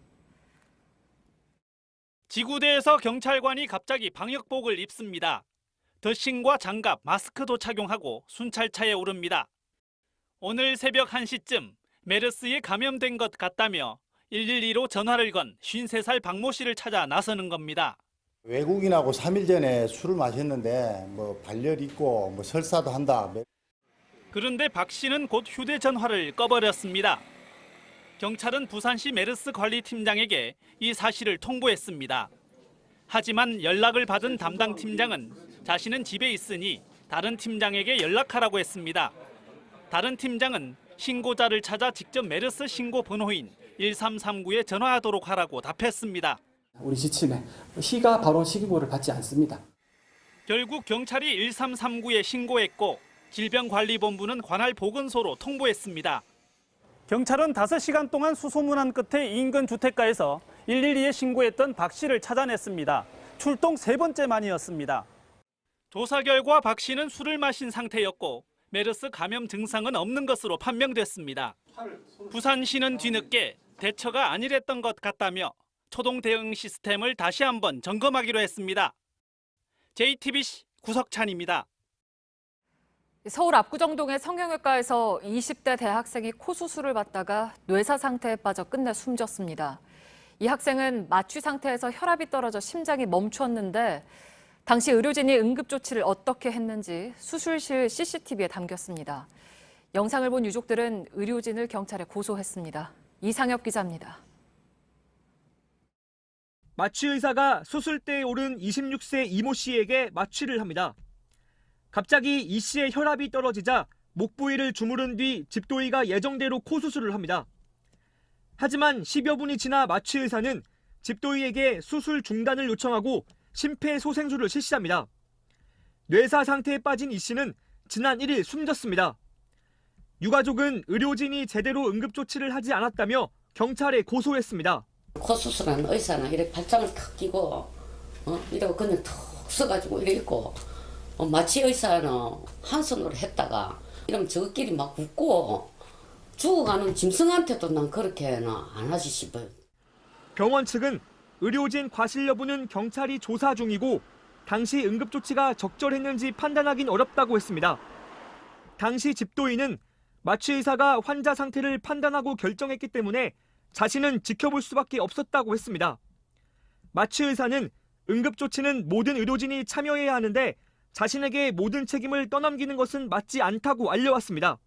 지구대에서 경찰관이 갑자기 방역복을 입습니다. 더신과 장갑, 마스크도 착용하고 순찰차에 오릅니다. 오늘 새벽 1시쯤 메르스에 감염된 것 같다며 112로 전화를 건 53살 박모 씨를 찾아 나서는 겁니다. 외국인하고 3일 전에 술을 마셨는데 뭐 발열 있고 뭐 설사도 한다. 그런데 박 씨는 곧 휴대전화를 꺼버렸습니다. 경찰은 부산시 메르스 관리팀장에게 이 사실을 통보했습니다. 하지만 연락을 받은 담당 팀장은 자신은 집에 있으니 다른 팀장에게 연락하라고 했습니다. 다른 팀장은 신고자를 찾아 직접 메르스 신고 번호인 1339에 전화하도록 하라고 답했습니다. 우리 지침에 시가 바로 시기보를 받지 않습니다. 결국 경찰이 1339에 신고했고 질병관리본부는 관할 보건소로 통보했습니다. 경찰은 5시간 동안 수소문한 끝에 인근 주택가에서 112에 신고했던 박 씨를 찾아냈습니다. 출동 3번째 만이었습니다. 조사 결과 박 씨는 술을 마신 상태였고 메르스 감염 증상은 없는 것으로 판명됐습니다. 부산시는 뒤늦게 대처가 안일했던 것 같다며 초동 대응 시스템을 다시 한번 점검하기로 했습니다. JTBC 구석찬입니다. 서울 압구정동의 성형외과에서 20대 대학생이 코 수술을 받다가 뇌사 상태에 빠져 끝내 숨졌습니다. 이 학생은 마취 상태에서 혈압이 떨어져 심장이 멈췄는데 당시 의료진이 응급조치를 어떻게 했는지 수술실 CCTV에 담겼습니다. 영상을 본 유족들은 의료진을 경찰에 고소했습니다. 이상엽 기자입니다. 마취 의사가 수술대에 오른 26세 이모 씨에게 마취를 합니다. 갑자기 이 씨의 혈압이 떨어지자 목 부위를 주무른 뒤 집도의가 예정대로 코 수술을 합니다. 하지만 10여 분이 지나 마취 의사는 집도의에게 수술 중단을 요청하고 심폐소생술을 실시합니다. 뇌사 상태에 빠진 이 씨는 지난 1일 숨졌습니다. 유가족은 의료진이 제대로 응급조치를 하지 않았다며 경찰에 고소했습니다. 코 수술하는 의사는 이렇게 발장을 탁 끼고 이러고 그냥 툭 써가지고 이래 있고 마취 의사는 한 손으로 했다가 이러면 저끼리 막 웃고 죽어가는 짐승한테도 난 그렇게는 안 하지 싶어요. 병원 측은 의료진 과실 여부는 경찰이 조사 중이고 당시 응급조치가 적절했는지 판단하긴 어렵다고 했습니다. 당시 집도의는 마취 의사가 환자 상태를 판단하고 결정했기 때문에 자신은 지켜볼 수밖에 없었다고 했습니다. 마취 의사는 응급조치는 모든 의료진이 참여해야 하는데 자신에게 모든 책임을 떠넘기는 것은 맞지 않다고 알려왔습니다.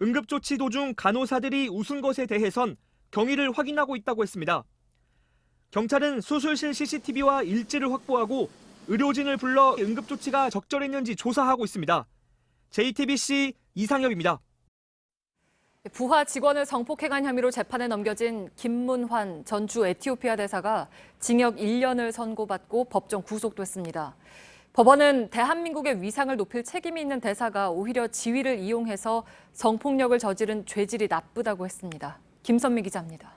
응급조치 도중 간호사들이 웃은 것에 대해선 경위를 확인하고 있다고 했습니다. 경찰은 수술실 CCTV와 일지를 확보하고 의료진을 불러 응급조치가 적절했는지 조사하고 있습니다. JTBC 이상엽입니다. 부하 직원을 성폭행한 혐의로 재판에 넘겨진 김문환 전 주 에티오피아 대사가 징역 1년을 선고받고 법정 구속됐습니다. 법원은 대한민국의 위상을 높일 책임이 있는 대사가 오히려 지위를 이용해서 성폭력을 저지른 죄질이 나쁘다고 했습니다. 김선미 기자입니다.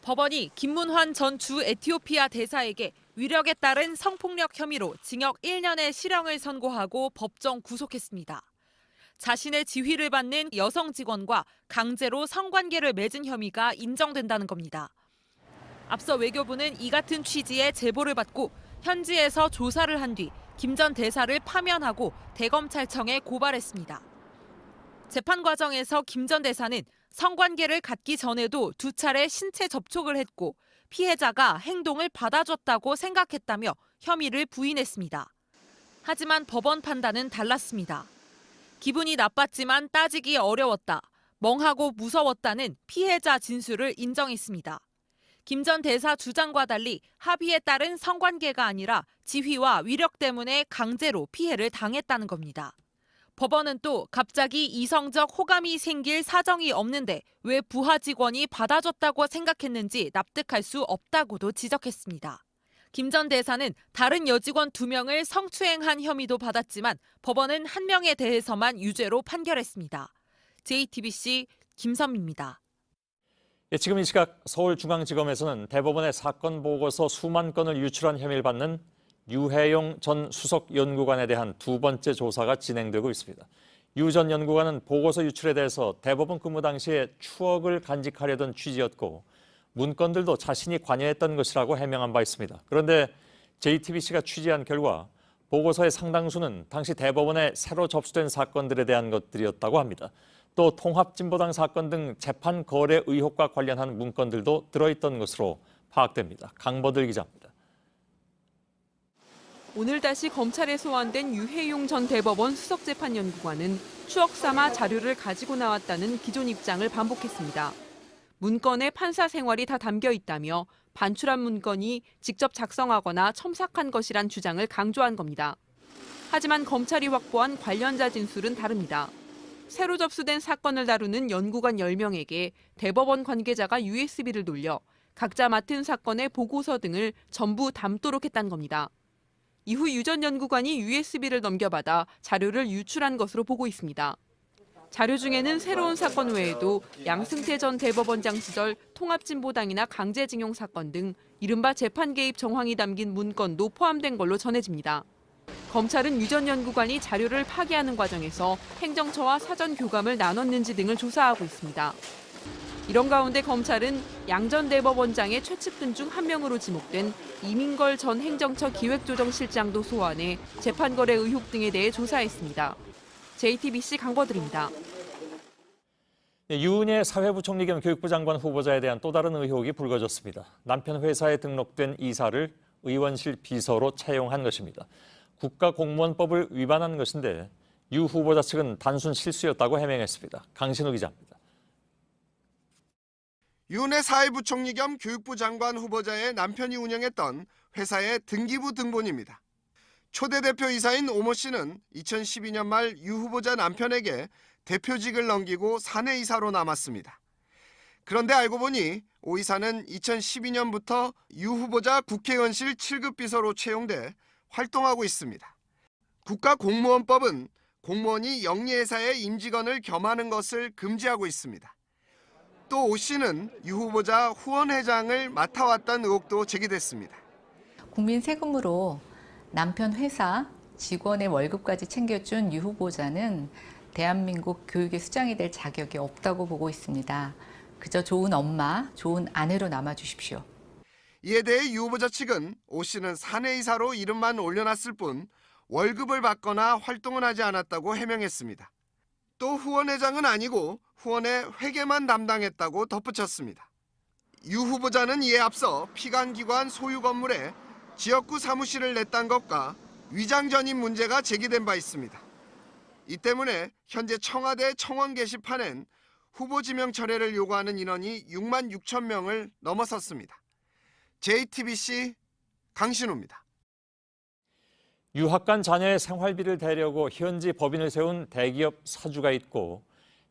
법원이 김문환 전 주 에티오피아 대사에게 위력에 따른 성폭력 혐의로 징역 1년의 실형을 선고하고 법정 구속했습니다. 자신의 지휘를 받는 여성 직원과 강제로 성관계를 맺은 혐의가 인정된다는 겁니다. 앞서 외교부는 이 같은 취지의 제보를 받고 현지에서 조사를 한 뒤 김 전 대사를 파면하고 대검찰청에 고발했습니다. 재판 과정에서 김 전 대사는 성관계를 갖기 전에도 2차례 신체 접촉을 했고 피해자가 행동을 받아줬다고 생각했다며 혐의를 부인했습니다. 하지만 법원 판단은 달랐습니다. 기분이 나빴지만 따지기 어려웠다. 멍하고 무서웠다는 피해자 진술을 인정했습니다. 김 전 대사 주장과 달리 합의에 따른 성관계가 아니라 지휘와 위력 때문에 강제로 피해를 당했다는 겁니다. 법원은 또 갑자기 이성적 호감이 생길 사정이 없는데 왜 부하 직원이 받아줬다고 생각했는지 납득할 수 없다고도 지적했습니다. 김 전 대사는 다른 여직원 2명을 성추행한 혐의도 받았지만 법원은 1명에 대해서만 유죄로 판결했습니다. JTBC 김선미입니다. 지금 이 시각 서울중앙지검에서는 대법원의 사건 보고서 수만 건을 유출한 혐의를 받는 유해용 전 수석연구관에 대한 두 번째 조사가 진행되고 있습니다. 유 전 연구관은 보고서 유출에 대해서 대법원 근무 당시에 추억을 간직하려던 취지였고 문건들도 자신이 관여했던 것이라고 해명한 바 있습니다. 그런데 JTBC가 취재한 결과 보고서의 상당수는 당시 대법원에 새로 접수된 사건들에 대한 것들이었다고 합니다. 또 통합진보당 사건 등 재판 거래 의혹과 관련한 문건들도 들어있던 것으로 파악됩니다. 강버들 기자입니다. 오늘 다시 검찰에 소환된 유해용 전 대법원 수석재판연구관은 추억 삼아 자료를 가지고 나왔다는 기존 입장을 반복했습니다. 문건에 판사 생활이 다 담겨 있다며 반출한 문건이 직접 작성하거나 첨삭한 것이란 주장을 강조한 겁니다. 하지만 검찰이 확보한 관련자 진술은 다릅니다. 새로 접수된 사건을 다루는 연구관 10명에게 대법원 관계자가 USB를 돌려 각자 맡은 사건의 보고서 등을 전부 담도록 했다는 겁니다. 이후 유 전 연구관이 USB를 넘겨받아 자료를 유출한 것으로 보고 있습니다. 자료 중에는 새로운 사건 외에도 양승태 전 대법원장 시절 통합진보당이나 강제징용 사건 등 이른바 재판 개입 정황이 담긴 문건도 포함된 걸로 전해집니다. 검찰은 유 전 연구관이 자료를 파기하는 과정에서 행정처와 사전 교감을 나눴는지 등을 조사하고 있습니다. 이런 가운데 검찰은 양 전 대법원장의 최측근 중 한 명으로 지목된 이민걸 전 행정처 기획조정실장도 소환해 재판 거래 의혹 등에 대해 조사했습니다. JTBC 강버들입니다. 유은혜 사회부총리 겸 교육부 장관 후보자에 대한 또 다른 의혹이 불거졌습니다. 남편 회사에 등록된 이사를 의원실 비서로 채용한 것입니다. 국가공무원법을 위반한 것인데 유 후보자 측은 단순 실수였다고 해명했습니다. 강신우 기자입니다. 유은혜 사회부총리 겸 교육부 장관 후보자의 남편이 운영했던 회사의 등기부 등본입니다. 초대 대표 이사인 오모 씨는 2012년 말 유 후보자 남편에게 대표직을 넘기고 사내 이사로 남았습니다. 그런데 알고 보니 오 이사는 2012년부터 유 후보자 국회의원실 7급 비서로 채용돼 활동하고 있습니다. 국가공무원법은 공무원이 영리회사의 임직원을 겸하는 것을 금지하고 있습니다. 또 오 씨는 유 후보자 후원회장을 맡아왔다는 의혹도 제기됐습니다. 국민 세금으로 남편 회사 직원의 월급까지 챙겨준 유 후보자는 대한민국 교육의 수장이 될 자격이 없다고 보고 있습니다. 그저 좋은 엄마, 좋은 아내로 남아주십시오. 이에 대해 유 후보자 측은 오 씨는 사내이사로 이름만 올려놨을 뿐 월급을 받거나 활동은 하지 않았다고 해명했습니다. 또 후원회장은 아니고 후원의 회계만 담당했다고 덧붙였습니다. 유 후보자는 이에 앞서 피감기관 소유 건물에 지역구 사무실을 냈다는 것과 위장 전입 문제가 제기된 바 있습니다. 이 때문에 현재 청와대 청원 게시판엔 후보 지명 철회를 요구하는 인원이 6만 6천 명을 넘어섰습니다. JTBC 강신우입니다. 유학 간 자녀의 생활비를 대려고 현지 법인을 세운 대기업 사주가 있고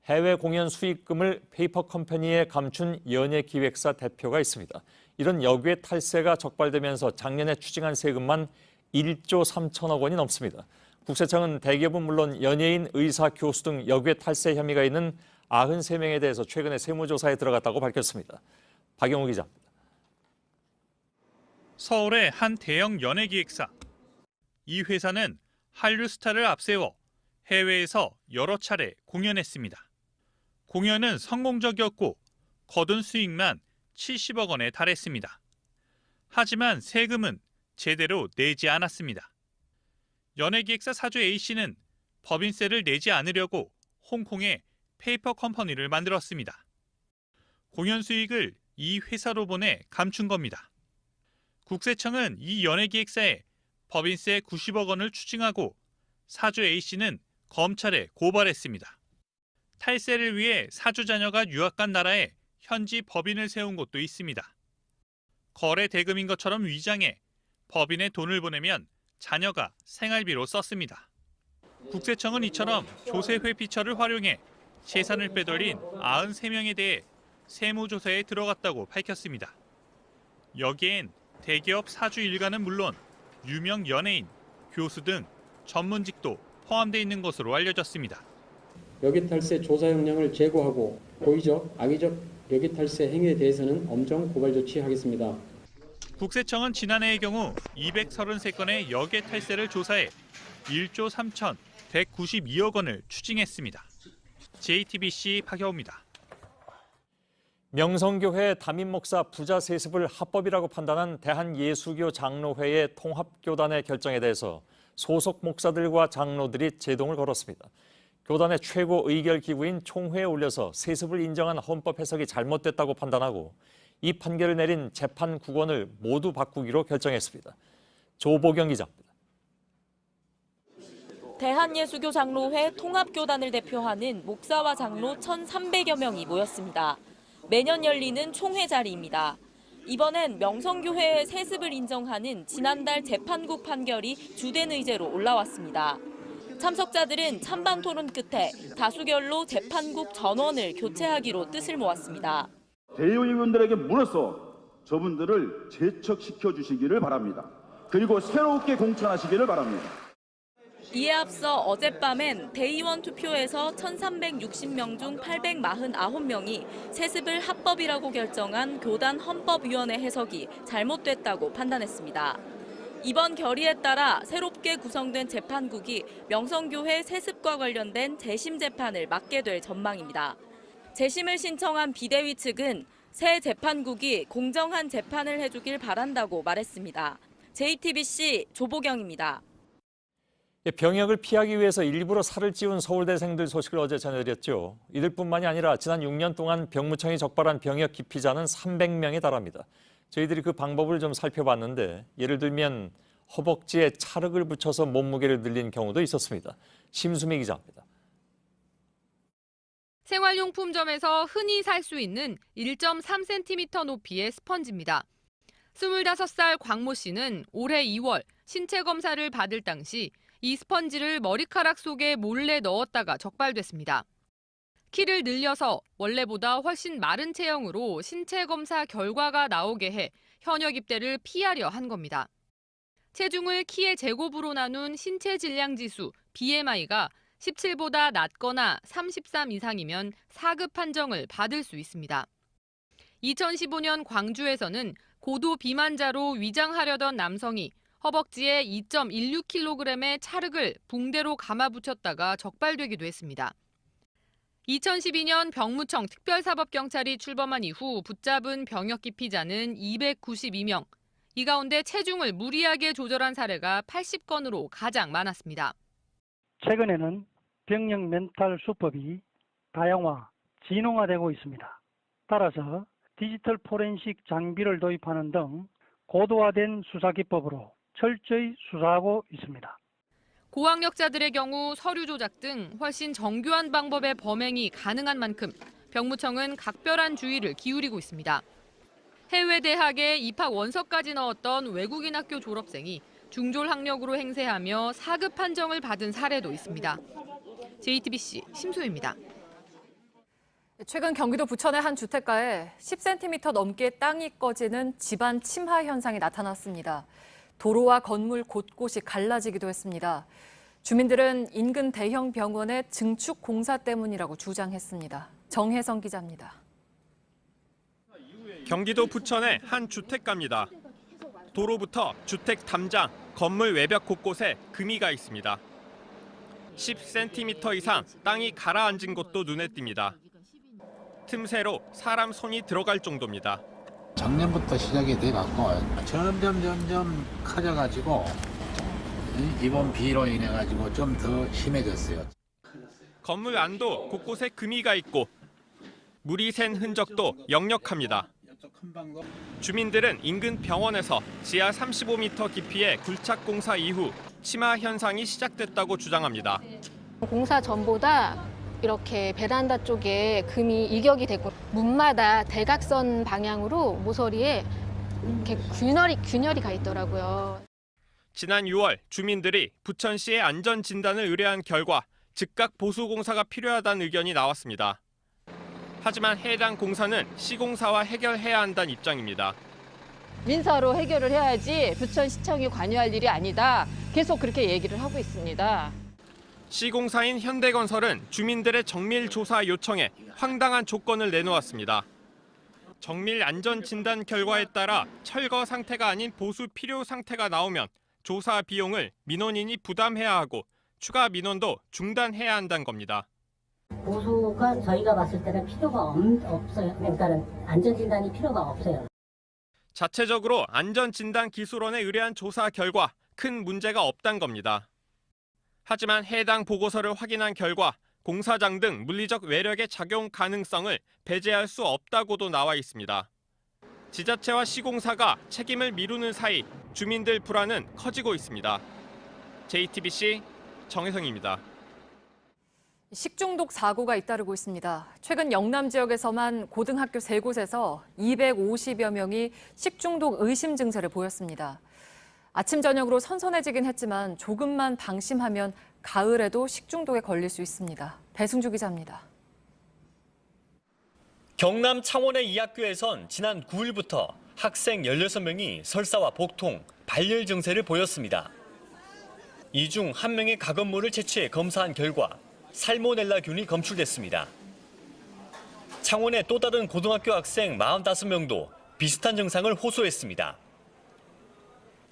해외 공연 수익금을 페이퍼 컴퍼니에 감춘 연예기획사 대표가 있습니다. 이런 여기의 탈세가 적발되면서 작년에 추징한 세금만 1조 3천억 원이 넘습니다. 국세청은 대기업은 물론 연예인, 의사, 교수 등 여기의 탈세 혐의가 있는 93명에 대해서 최근에 세무조사에 들어갔다고 밝혔습니다. 박영우 기자입니다. 서울의 한 대형 연예기획사. 이 회사는 한류 스타를 앞세워 해외에서 여러 차례 공연했습니다. 공연은 성공적이었고 거둔 수익만 70억 원에 달했습니다. 하지만 세금은 제대로 내지 않았습니다. 연예기획사 사주 A씨는 법인세를 내지 않으려고 홍콩에 페이퍼 컴퍼니를 만들었습니다. 공연 수익을 이 회사로 보내 감춘 겁니다. 국세청은 이 연예기획사에 법인세 90억 원을 추징하고 사주 A씨는 검찰에 고발했습니다. 탈세를 위해 사주 자녀가 유학 간 나라에 현지 법인을 세운 곳도 있습니다. 거래 대금인 것처럼 위장해 법인에 돈을 보내면 자녀가 생활비로 썼습니다. 국세청은 이처럼 조세 회피처를 활용해 재산을 빼돌린 93명에 대해 세무조사에 들어갔다고 밝혔습니다. 여기엔 대기업 사주 일가는 물론 유명 연예인, 교수 등 전문직도 포함되어 있는 것으로 알려졌습니다. 여기 탈세 조사 역량을 제고하고 고의적, 악의적 여기 탈세 행위에 대해서는 엄정 고발 조치하겠습니다. 국세청은 지난해의 경우 233건의 역외 탈세를 조사해 1조 3,192억 원을 추징했습니다. JTBC 박여우입니다. 명성교회 담임 목사 부자 세습을 합법이라고 판단한 대한예수교 장로회의 통합교단의 결정에 대해서 소속 목사들과 장로들이 제동을 걸었습니다. 교단의 최고 의결 기구인 총회에 올려서 세습을 인정한 헌법 해석이 잘못됐다고 판단하고 이 판결을 내린 재판 구건을 모두 바꾸기로 결정했습니다. 조보경 기자입니다. 대한예수교 장로회 통합교단을 대표하는 목사와 장로 1,300여 명이 모였습니다. 매년 열리는 총회 자리입니다. 이번엔 명성교회의 세습을 인정하는 지난달 재판국 판결이 주된 의제로 올라왔습니다. 참석자들은 찬반 토론 끝에 다수결로 재판국 전원을 교체하기로 뜻을 모았습니다. 대의원들에게 물어서 저분들을 제척시켜 주시기를 바랍니다. 그리고 새롭게 공천하시기를 바랍니다. 이에 앞서 어젯밤엔 대의원 투표에서 1,360명 중 849명이 세습을 합법이라고 결정한 교단 헌법위원회 해석이 잘못됐다고 판단했습니다. 이번 결의에 따라 새롭게 구성된 재판국이 명성교회 세습과 관련된 재심 재판을 맡게 될 전망입니다. 재심을 신청한 비대위 측은 새 재판국이 공정한 재판을 해주길 바란다고 말했습니다. JTBC 조보경입니다. 병역을 피하기 위해서 일부러 살을 찌운 서울대생들 소식을 어제 전해드렸죠. 이들뿐만이 아니라 지난 6년 동안 병무청이 적발한 병역 기피자는 300명에 달합니다. 저희들이 그 방법을 좀 살펴봤는데 예를 들면 허벅지에 찰흙을 붙여서 몸무게를 늘린 경우도 있었습니다. 심수미 기자입니다. 생활용품점에서 흔히 살 수 있는 1.3cm 높이의 스펀지입니다. 25살 광모 씨는 올해 2월 신체 검사를 받을 당시 이 스펀지를 머리카락 속에 몰래 넣었다가 적발됐습니다. 키를 늘려서 원래보다 훨씬 마른 체형으로 신체 검사 결과가 나오게 해 현역 입대를 피하려 한 겁니다. 체중을 키의 제곱으로 나눈 신체 질량 지수 BMI가 17보다 낮거나 33 이상이면 4급 판정을 받을 수 있습니다. 2015년 광주에서는 고도 비만자로 위장하려던 남성이 허벅지에 2.16kg의 찰흙을 붕대로 감아붙였다가 적발되기도 했습니다. 2012년 병무청 특별사법경찰이 출범한 이후 붙잡은 병역 기피자는 292명. 이 가운데 체중을 무리하게 조절한 사례가 80건으로 가장 많았습니다. 최근에는 병역 멘탈 수법이 다양화, 진홍화되고 있습니다. 따라서 디지털 포렌식 장비를 도입하는 등 고도화된 수사 기법으로 철저히 수사하고 있습니다. 고학력자들의 경우 서류 조작 등 훨씬 정교한 방법의 범행이 가능한 만큼 병무청은 각별한 주의를 기울이고 있습니다. 해외 대학에 입학 원서까지 넣었던 외국인 학교 졸업생이 중졸 학력으로 행세하며 4급 판정을 받은 사례도 있습니다. JTBC 심소희입니다. 최근 경기도 부천의 한 주택가에 10cm 넘게 땅이 꺼지는 집안 침하 현상이 나타났습니다. 도로와 건물 곳곳이 갈라지기도 했습니다. 주민들은 인근 대형 병원의 증축 공사 때문이라고 주장했습니다. 정혜성 기자입니다. 경기도 부천의 한 주택가입니다. 도로부터 주택 담장, 건물 외벽 곳곳에 금이가 있습니다. 10cm 이상 땅이 가라앉은 곳도 눈에 띕니다. 틈새로 사람 손이 들어갈 정도입니다. 작년부터 시작이 돼갖고 점점 커져가지고 이번 비로 인해가지고 좀 더 심해졌어요. 건물 안도 곳곳에 금이가 있고 물이 샌 흔적도 역력합니다. 주민들은 인근 병원에서 지하 35m 깊이의 굴착 공사 이후 침하 현상이 시작됐다고 주장합니다. 공사 전보다 이렇게 베란다 쪽에 금이 일격이 되고 문마다 대각선 방향으로 모서리에 이렇게 균열이 가 있더라고요. 지난 6월 주민들이 부천시에 안전 진단을 의뢰한 결과 즉각 보수 공사가 필요하다는 의견이 나왔습니다. 하지만 해당 공사는 시공사와 해결해야 한다는 입장입니다. 민사로 해결을 해야지 부천시청이 관여할 일이 아니다. 계속 그렇게 얘기를 하고 있습니다. 시공사인 현대건설은 주민들의 정밀 조사 요청에 황당한 조건을 내놓았습니다. 정밀 안전 진단 결과에 따라 철거 상태가 아닌 보수 필요 상태가 나오면 조사 비용을 민원인이 부담해야 하고 추가 민원도 중단해야 한다는 겁니다. 보수가 저희가 봤을 때는 필요가 없어요. 그러니까 안전진단이 필요가 없어요. 자체적으로 안전진단 기술원에 의뢰한 조사 결과 큰 문제가 없다는 겁니다. 하지만 해당 보고서를 확인한 결과 공사장 등 물리적 외력의 작용 가능성을 배제할 수 없다고도 나와 있습니다. 지자체와 시공사가 책임을 미루는 사이 주민들 불안은 커지고 있습니다. JTBC 정혜성입니다. 식중독 사고가 잇따르고 있습니다. 최근 영남 지역에서만 고등학교 3곳에서 250여 명이 식중독 의심 증세를 보였습니다. 아침 저녁으로 선선해지긴 했지만 조금만 방심하면 가을에도 식중독에 걸릴 수 있습니다. 배승주 기자입니다. 경남 창원의 이 학교에선 지난 9일부터 학생 16명이 설사와 복통, 발열 증세를 보였습니다. 이 중 한 명의 가건물을 채취해 검사한 결과 살모넬라균이 검출됐습니다. 창원의 또 다른 고등학교 학생 45명도 비슷한 증상을 호소했습니다.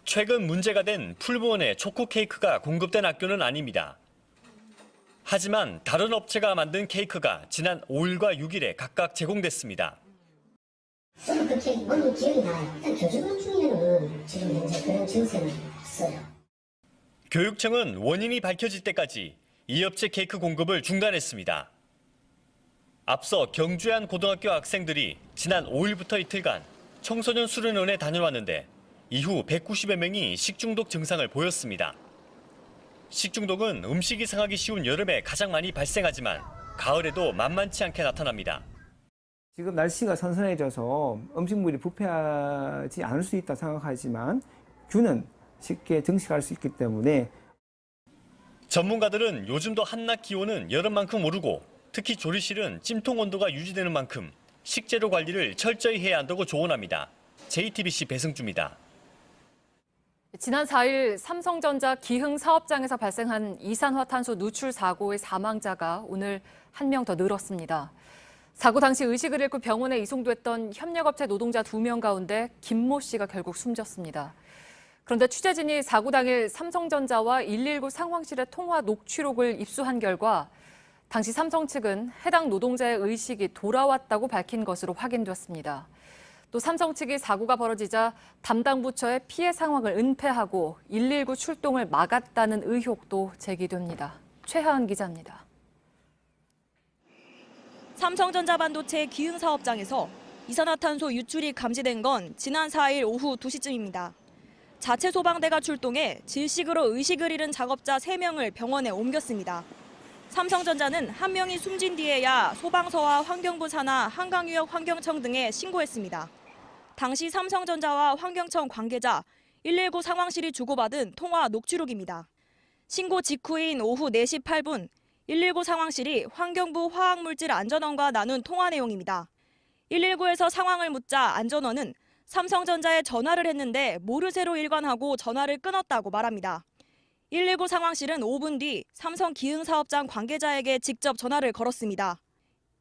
최근 문제가 된 풀무원의 초코 케이크가 공급된 학교는 아닙니다. 하지만 다른 업체가 만든 케이크가 지난 5일과 6일에 각각 제공됐습니다. 저는 그 케이크 먹는 기억이 나요. 일단 교직원 중에는 지금 현재 그런 증세는 없어요. 교육청은 원인이 밝혀질 때까지 이 업체 케이크 공급을 중단했습니다. 앞서 경주의 한 고등학교 학생들이 지난 5일부터 이틀간 청소년 수련원에 다녀왔는데 이후 190여 명이 식중독 증상을 보였습니다. 식중독은 음식이 상하기 쉬운 여름에 가장 많이 발생하지만 가을에도 만만치 않게 나타납니다. 지금 날씨가 선선해져서 음식물이 부패하지 않을 수 있다 생각하지만 균은 쉽게 증식할 수 있기 때문에 전문가들은 요즘도 한낮 기온은 여름만큼 오르고 특히 조리실은 찜통 온도가 유지되는 만큼 식재료 관리를 철저히 해야 한다고 조언합니다. JTBC 배승주입니다. 지난 4일 삼성전자 기흥 사업장에서 발생한 이산화탄소 누출 사고의 사망자가 오늘 한 명 더 늘었습니다. 사고 당시 의식을 잃고 병원에 이송됐던 협력업체 노동자 2명 가운데 김모 씨가 결국 숨졌습니다. 그런데 취재진이 사고 당일 삼성전자와 119 상황실의 통화 녹취록을 입수한 결과 당시 삼성 측은 해당 노동자의 의식이 돌아왔다고 밝힌 것으로 확인됐습니다. 또 삼성 측이 사고가 벌어지자 담당 부처의 피해 상황을 은폐하고 119 출동을 막았다는 의혹도 제기됩니다. 최하은 기자입니다. 삼성전자 반도체 기흥 사업장에서 이산화탄소 유출이 감지된 건 지난 4일 오후 2시쯤입니다. 자체 소방대가 출동해 질식으로 의식을 잃은 작업자 3명을 병원에 옮겼습니다. 삼성전자는 한 명이 숨진 뒤에야 소방서와 환경부 산하 한강유역 환경청 등에 신고했습니다. 당시 삼성전자와 환경청 관계자 119 상황실이 주고받은 통화 녹취록입니다. 신고 직후인 오후 4시 8분 119 상황실이 환경부 화학물질안전원과 나눈 통화 내용입니다. 119에서 상황을 묻자 안전원은 삼성전자에 전화를 했는데 모르쇠로 일관하고 전화를 끊었다고 말합니다. 119 상황실은 5분 뒤 삼성 기흥 사업장 관계자에게 직접 전화를 걸었습니다.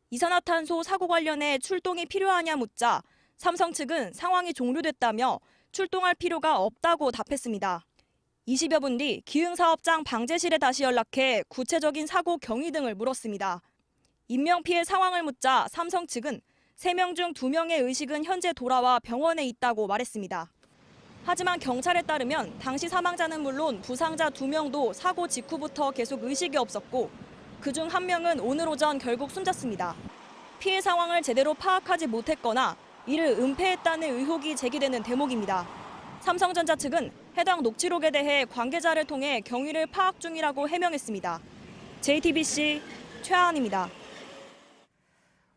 이산화탄소 사고 관련해 출동이 필요하냐 묻자 삼성 측은 상황이 종료됐다며 출동할 필요가 없다고 답했습니다. 20여 분 뒤 기흥 사업장 방제실에 다시 연락해 구체적인 사고 경위 등을 물었습니다. 인명피해 상황을 묻자 삼성 측은 3명 중 2명의 의식은 현재 돌아와 병원에 있다고 말했습니다. 하지만 경찰에 따르면 당시 사망자는 물론 부상자 2명도 사고 직후부터 계속 의식이 없었고 그중 1명은 오늘 오전 결국 숨졌습니다. 피해 상황을 제대로 파악하지 못했거나 이를 은폐했다는 의혹이 제기되는 대목입니다. 삼성전자 측은 해당 녹취록에 대해 관계자를 통해 경위를 파악 중이라고 해명했습니다. JTBC 최하은입니다.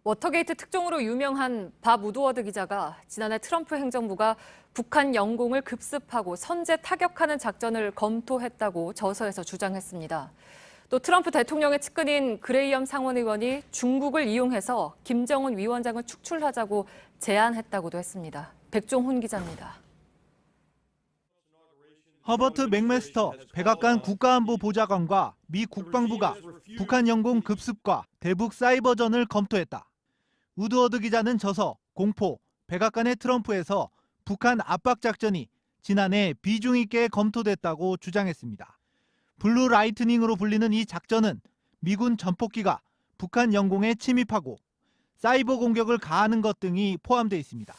워터게이트 특종으로 유명한 밥 우드워드 기자가 지난해 트럼프 행정부가 북한 영공을 급습하고 선제 타격하는 작전을 검토했다고 저서에서 주장했습니다. 또 트럼프 대통령의 측근인 그레이엄 상원의원이 중국을 이용해서 김정은 위원장을 축출하자고 제안했다고도 했습니다. 백종훈 기자입니다. 허버트 맥메스터 백악관 국가안보보좌관과 미 국방부가 북한 영공 급습과 대북 사이버전을 검토했다. 우드워드 기자는 저서 공포, 백악관의 트럼프에서 북한 압박작전이 지난해 비중 있게 검토됐다고 주장했습니다. 블루 라이트닝으로 불리는 이 작전은 미군 전폭기가 북한 영공에 침입하고 사이버 공격을 가하는 것 등이 포함되어 있습니다.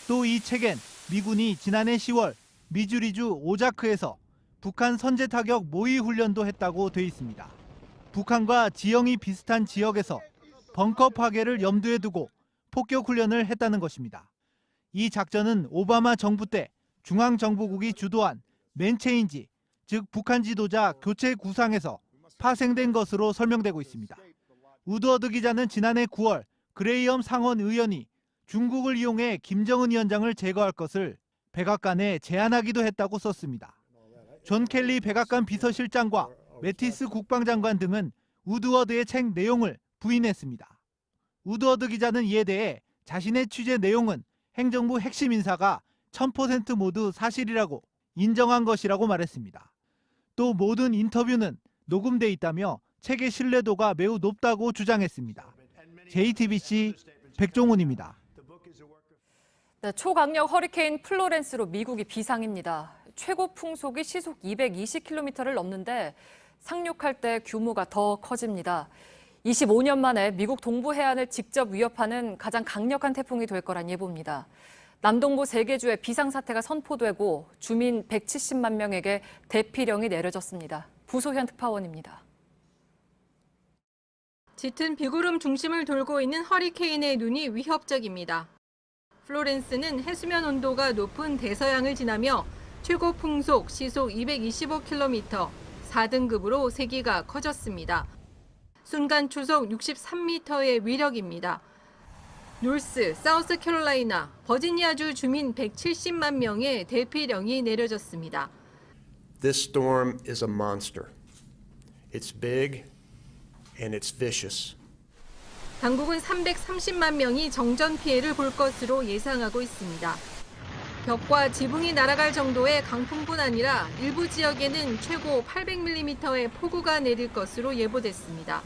또 이 책엔 미군이 지난해 10월 미주리주 오자크에서 북한 선제 타격 모의 훈련도 했다고 돼 있습니다. 북한과 지형이 비슷한 지역에서 벙커 파괴를 염두에 두고 폭격 훈련을 했다는 것입니다. 이 작전은 오바마 정부 때 중앙정보국이 주도한 맨체인지, 즉 북한 지도자 교체 구상에서 파생된 것으로 설명되고 있습니다. 우드워드 기자는 지난해 9월 그레이엄 상원 의원이 중국을 이용해 김정은 위원장을 제거할 것을 백악관에 제안하기도 했다고 썼습니다. 존 켈리 백악관 비서실장과 매티스 국방장관 등은 우드워드의 책 내용을 부인했습니다. 우드워드 기자는 이에 대해 자신의 취재 내용은 행정부 핵심 인사가 1000% 모두 사실이라고 인정한 것이라고 말했습니다. 또 모든 인터뷰는 녹음돼 있다며 책의 신뢰도가 매우 높다고 주장했습니다. JTBC 백종훈입니다. 네, 초강력 허리케인 플로렌스로 미국이 비상입니다. 최고 풍속이 시속 220km를 넘는데 상륙할 때 규모가 더 커집니다. 25년 만에 미국 동부 해안을 직접 위협하는 가장 강력한 태풍이 될 거란 예보입니다. 남동부 3개 주에 비상사태가 선포되고 주민 170만 명에게 대피령이 내려졌습니다. 부소현 특파원입니다. 짙은 비구름 중심을 돌고 있는 허리케인의 눈이 위협적입니다. 플로렌스는 해수면 온도가 높은 대서양을 지나며 최고 풍속 시속 225km, 4등급으로 세기가 커졌습니다. 순간 초속 63m의 위력입니다. 노스, 사우스캐롤라이나, 버지니아주 주민 170만 명의 대피령이 내려졌습니다. This storm is a monster. It's big and it's vicious. 당국은 330만 명이 정전 피해를 볼 것으로 예상하고 있습니다. 벽과 지붕이 날아갈 정도의 강풍뿐 아니라 일부 지역에는 최고 800mm의 폭우가 내릴 것으로 예보됐습니다.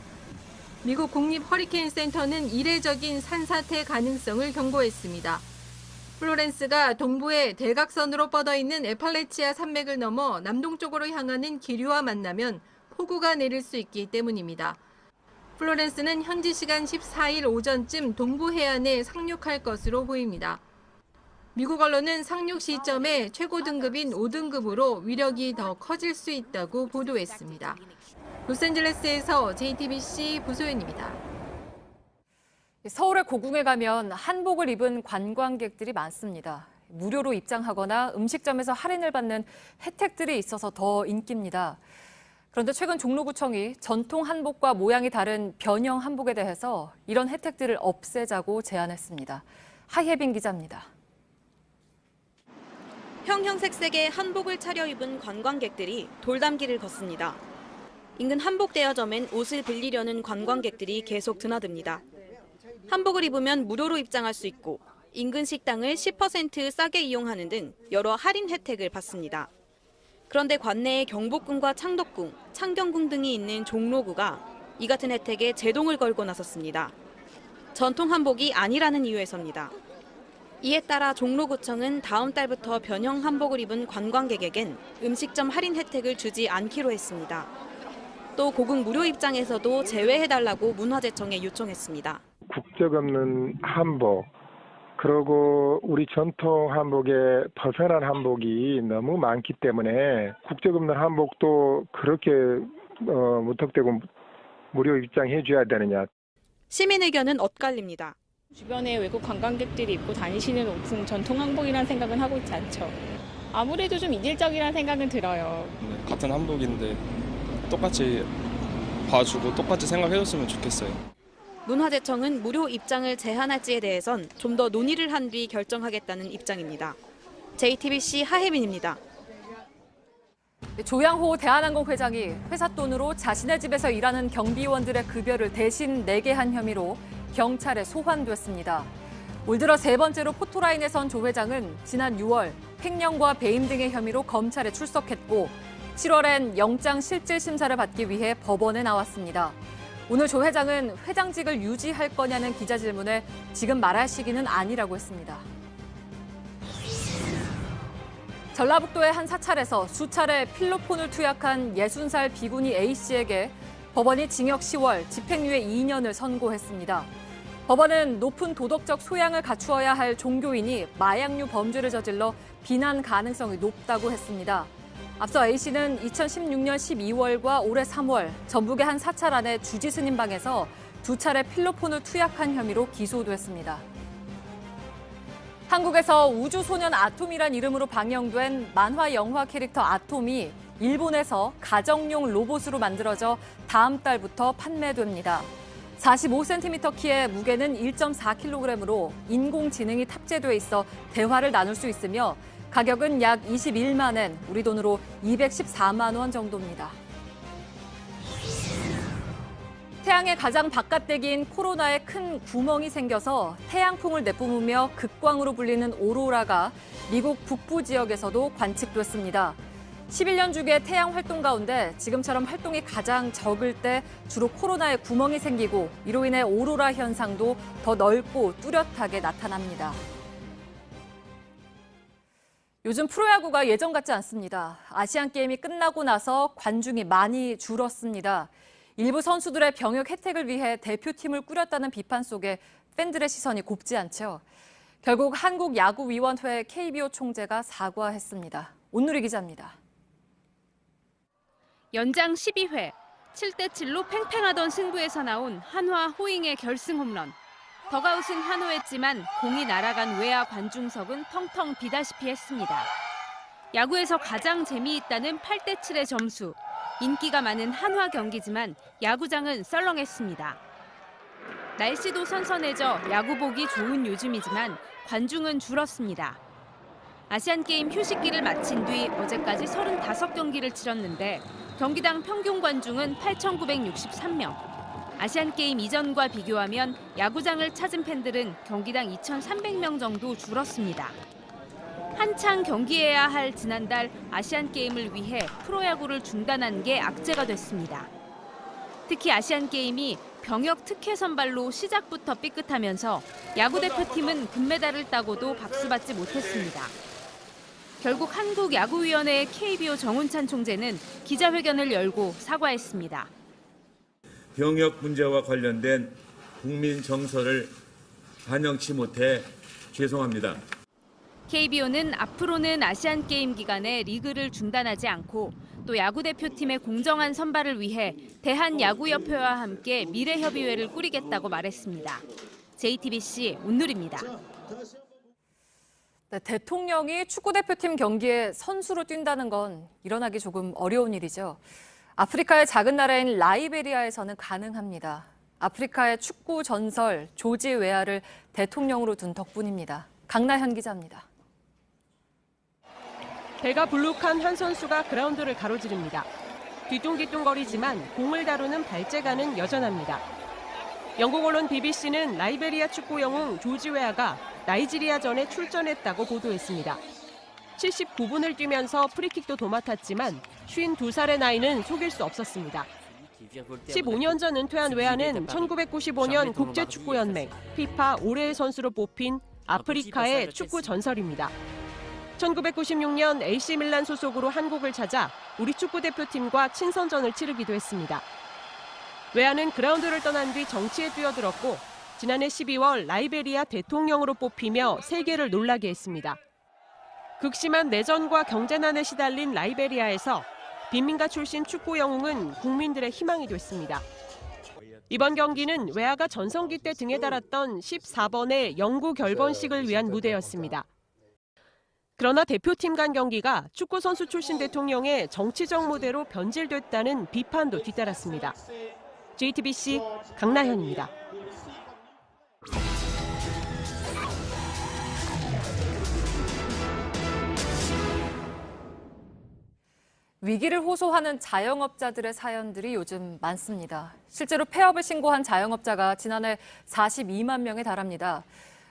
미국 국립 허리케인 센터는 이례적인 산사태 가능성을 경고했습니다. 플로렌스가 동부의 대각선으로 뻗어있는 에팔레치아 산맥을 넘어 남동쪽으로 향하는 기류와 만나면 폭우가 내릴 수 있기 때문입니다. 플로렌스는 현지 시간 14일 오전쯤 동부 해안에 상륙할 것으로 보입니다. 미국 언론은 상륙 시점에 최고 등급인 5등급으로 위력이 더 커질 수 있다고 보도했습니다. 로스앤젤레스에서 JTBC 부소연입니다. 서울의 고궁에 가면 한복을 입은 관광객들이 많습니다. 무료로 입장하거나 음식점에서 할인을 받는 혜택들이 있어서 더 인기입니다. 그런데 최근 종로구청이 전통 한복과 모양이 다른 변형 한복에 대해서 이런 혜택들을 없애자고 제안했습니다. 하예빈 기자입니다. 형형색색의 한복을 차려입은 관광객들이 돌담길을 걷습니다. 인근 한복 대여점엔 옷을 빌리려는 관광객들이 계속 드나듭니다. 한복을 입으면 무료로 입장할 수 있고 인근 식당을 10% 싸게 이용하는 등 여러 할인 혜택을 받습니다. 그런데 관내에 경복궁과 창덕궁, 창경궁 등이 있는 종로구가 이 같은 혜택에 제동을 걸고 나섰습니다. 전통 한복이 아니라는 이유에서입니다. 이에 따라 종로구청은 다음 달부터 변형 한복을 입은 관광객에겐 음식점 할인 혜택을 주지 않기로 했습니다. 또 고궁 무료 입장에서도 제외해달라고 문화재청에 요청했습니다. 국적 없는 한복, 그리고 우리 전통 한복에 벗어난 한복이 너무 많기 때문에 국적 없는 한복도 그렇게 무턱대고 무료 입장해 줘야 되느냐. 시민 의견은 엇갈립니다. 주변에 외국 관광객들이 입고 다니시는 옷은 전통 한복이라는 생각은 하고 있지 않죠. 아무래도 좀 이질적이라는 생각은 들어요. 같은 한복인데 똑같이 봐주고 똑같이 생각해줬으면 좋겠어요. 문화재청은 무료 입장을 제한할지에 대해선 좀 더 논의를 한 뒤 결정하겠다는 입장입니다. JTBC 하혜민입니다. 조양호 대한항공 회장이 회사 돈으로 자신의 집에서 일하는 경비원들의 급여를 대신 내게 한 혐의로 경찰에 소환됐습니다. 올 들어 세 번째로 포토라인에 선 조 회장은 지난 6월 횡령과 배임 등의 혐의로 검찰에 출석했고 7월엔 영장 실질 심사를 받기 위해 법원에 나왔습니다. 오늘 조 회장은 회장직을 유지할 거냐는 기자 질문에 지금 말할 시기는 아니라고 했습니다. 전라북도의 한 사찰에서 수차례 필로폰을 투약한 60살 비구니 A씨에게 법원이 징역 10월, 집행유예 2년을 선고했습니다. 법원은 높은 도덕적 소양을 갖추어야 할 종교인이 마약류 범죄를 저질러 비난 가능성이 높다고 했습니다. 앞서 A씨는 2016년 12월과 올해 3월 전북의 한 사찰 안에 주지 스님 방에서 2차례 필로폰을 투약한 혐의로 기소됐습니다. 한국에서 우주소년 아톰이란 이름으로 방영된 만화 영화 캐릭터 아톰이 일본에서 가정용 로봇으로 만들어져 다음 달부터 판매됩니다. 45cm 키에 무게는 1.4kg으로 인공지능이 탑재돼 있어 대화를 나눌 수 있으며 가격은 약 21만 엔, 우리 돈으로 214만 원 정도입니다. 태양의 가장 바깥대기인 코로나에 큰 구멍이 생겨서 태양풍을 내뿜으며 극광으로 불리는 오로라가 미국 북부 지역에서도 관측됐습니다. 11년 주기의 태양 활동 가운데 지금처럼 활동이 가장 적을 때 주로 코로나에 구멍이 생기고 이로 인해 오로라 현상도 더 넓고 뚜렷하게 나타납니다. 요즘 프로야구가 예전 같지 않습니다. 아시안게임이 끝나고 나서 관중이 많이 줄었습니다. 일부 선수들의 병역 혜택을 위해 대표팀을 꾸렸다는 비판 속에 팬들의 시선이 곱지 않죠. 결국 한국야구위원회 KBO 총재가 사과했습니다. 온누리 기자입니다. 연장 12회, 7대7로 팽팽하던 승부에서 나온 한화 호잉의 결승 홈런. 더가웃은 환호했지만 공이 날아간 외야 관중석은 텅텅 비다시피 했습니다. 야구에서 가장 재미있다는 8대7의 점수. 인기가 많은 한화 경기지만 야구장은 썰렁했습니다. 날씨도 선선해져 야구 보기 좋은 요즘이지만 관중은 줄었습니다. 아시안게임 휴식기를 마친 뒤 어제까지 35경기를 치렀는데 경기당 평균 관중은 8,963명. 아시안게임 이전과 비교하면 야구장을 찾은 팬들은 경기당 2,300명 정도 줄었습니다. 한창 경기해야 할 지난달 아시안게임을 위해 프로야구를 중단한 게 악재가 됐습니다. 특히 아시안게임이 병역 특혜 선발로 시작부터 삐끗하면서 야구대표팀은 금메달을 따고도 박수받지 못했습니다. 결국 한국야구위원회의 KBO 정운찬 총재는 기자회견을 열고 사과했습니다. 병역 문제와 관련된 국민 정서를 반영치 못해 죄송합니다. KBO는 앞으로는 아시안게임 기간에 리그를 중단하지 않고 또 야구대표팀의 공정한 선발을 위해 대한야구협회와 함께 미래협의회를 꾸리겠다고 말했습니다. JTBC 온누리입니다. 네, 대통령이 축구대표팀 경기에 선수로 뛴다는 건 일어나기 조금 어려운 일이죠. 아프리카의 작은 나라인 라이베리아에서는 가능합니다. 아프리카의 축구 전설 조지 웨아를 대통령으로 둔 덕분입니다. 강나현 기자입니다. 배가 불룩한 한 선수가 그라운드를 가로지릅니다. 뒤뚱뒤뚱거리지만 공을 다루는 발재간은 여전합니다. 영국 언론 BBC는 라이베리아 축구 영웅 조지 웨아가 나이지리아전에 출전했다고 보도했습니다. 79분을 뛰면서 프리킥도 도맡았지만 52살의 나이는 속일 수 없었습니다. 15년 전 은퇴한 웨아는 1995년 국제축구연맹 피파 올해의 선수로 뽑힌 아프리카의 축구 전설입니다. 1996년 AC 밀란 소속으로 한국을 찾아 우리 축구대표팀과 친선전을 치르기도 했습니다. 웨아는 그라운드를 떠난 뒤 정치에 뛰어들었고 지난해 12월 라이베리아 대통령으로 뽑히며 세계를 놀라게 했습니다. 극심한 내전과 경제난에 시달린 라이베리아에서 빈민가 출신 축구 영웅은 국민들의 희망이 됐습니다. 이번 경기는 웨아가 전성기 때 등에 달았던 14번의 영구 결번식을 위한 무대였습니다. 그러나 대표팀 간 경기가 축구 선수 출신 대통령의 정치적 무대로 변질됐다는 비판도 뒤따랐습니다. JTBC 강나현입니다. 위기를 호소하는 자영업자들의 사연들이 요즘 많습니다. 실제로 폐업을 신고한 자영업자가 지난해 42만 명에 달합니다.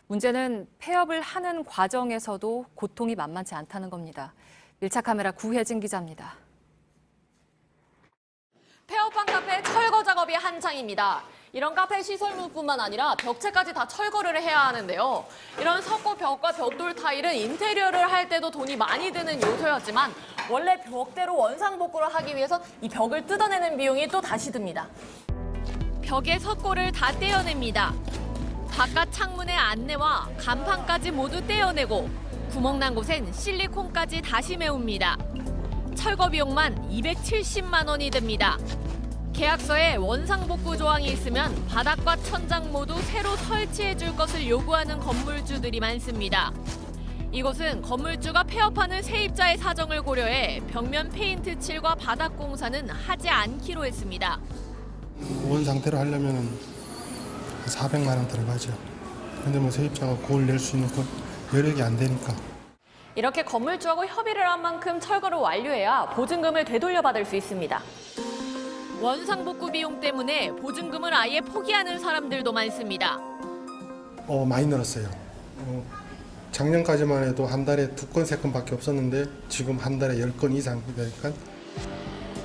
문제는 폐업을 하는 과정에서도 고통이 만만치 않다는 겁니다. 밀착 카메라 구혜진 기자입니다. 폐업한 카페 철거 작업이 한창입니다. 이런 카페 시설물뿐만 아니라 벽체까지 다 철거를 해야 하는데요. 이런 석고 벽과 벽돌 타일은 인테리어를 할 때도 돈이 많이 드는 요소였지만 원래 벽대로 원상복구를 하기 위해서 이 벽을 뜯어내는 비용이 또 다시 듭니다. 벽의 석고를 다 떼어냅니다. 바깥 창문의 안내와 간판까지 모두 떼어내고 구멍난 곳엔 실리콘까지 다시 메웁니다. 철거 비용만 270만 원이 듭니다. 계약서에 원상복구 조항이 있으면 바닥과 천장 모두 새로 설치해 줄 것을 요구하는 건물주들이 많습니다. 이곳은 건물주가 폐업하는 세입자의 사정을 고려해 벽면 페인트 칠과 바닥 공사는 하지 않기로 했습니다. 원 상태로 하려면 400만 원 들어가죠. 근데 뭐 세입자가 그걸 낼 수 있는 여력이 안 되니까. 이렇게 건물주하고 협의를 한 만큼 철거를 완료해야 보증금을 되돌려받을 수 있습니다. 원상복구 비용 때문에 보증금을 아예 포기하는 사람들도 많습니다. 많이 늘었어요. 작년까지만 해도 한 달에 2건, 3건밖에 없었는데 지금 한 달에 10건 이상 되니까.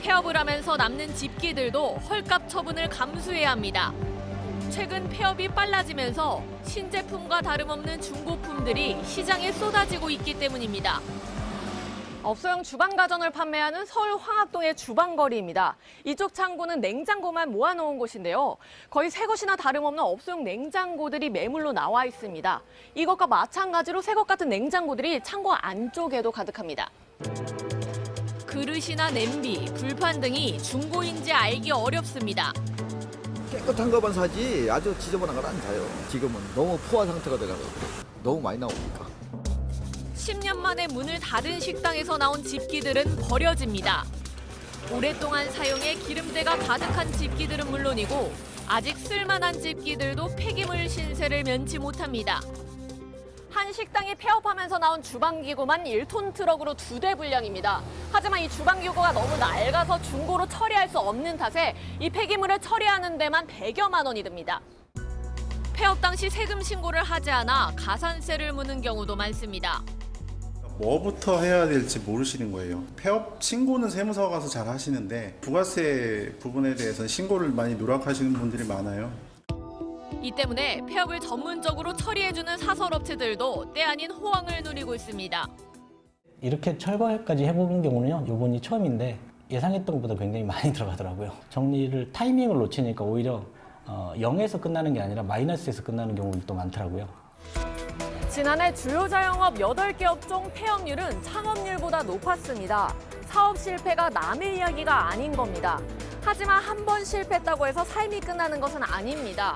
폐업을 하면서 남는 집기들도 헐값 처분을 감수해야 합니다. 최근 폐업이 빨라지면서 신제품과 다름없는 중고품들이 시장에 쏟아지고 있기 때문입니다. 업소용 주방 가전을 판매하는 서울 황학동의 주방거리입니다. 이쪽 창고는 냉장고만 모아놓은 곳인데요. 거의 새 것이나 다름없는 업소용 냉장고들이 매물로 나와 있습니다. 이것과 마찬가지로 새 것 같은 냉장고들이 창고 안쪽에도 가득합니다. 그릇이나 냄비, 불판 등이 중고인지 알기 어렵습니다. 깨끗한 것만 사지 아주 지저분한 건 안 사요. 지금은 너무 포화 상태가 돼가지고 너무 많이 나오니까. 10년 만에 문을 닫은 식당에서 나온 집기들은 버려집니다. 오랫동안 사용해 기름때가 가득한 집기들은 물론이고 아직 쓸만한 집기들도 폐기물 신세를 면치 못합니다. 한 식당이 폐업하면서 나온 주방기구만 1톤 트럭으로 2대 분량입니다. 하지만 이 주방기구가 너무 낡아서 중고로 처리할 수 없는 탓에 이 폐기물을 처리하는 데만 100여만 원이 듭니다. 폐업 당시 세금 신고를 하지 않아 가산세를 무는 경우도 많습니다. 뭐부터 해야 될지 모르시는 거예요. 폐업 신고는 세무서 가서 잘 하시는데 부가세 부분에 대해서는 신고를 많이 누락하시는 분들이 많아요. 이 때문에 폐업을 전문적으로 처리해주는 사설업체들도 때 아닌 호황을 누리고 있습니다. 이렇게 철거까지 해보는 경우는요, 이번이 처음인데 예상했던 것보다 굉장히 많이 들어가더라고요. 정리를 타이밍을 놓치니까 오히려 0에서 끝나는 게 아니라 마이너스에서 끝나는 경우도 많더라고요. 지난해 주요 자영업 8개 업종 폐업률은 창업률보다 높았습니다. 사업 실패가 남의 이야기가 아닌 겁니다. 하지만 한 번 실패했다고 해서 삶이 끝나는 것은 아닙니다.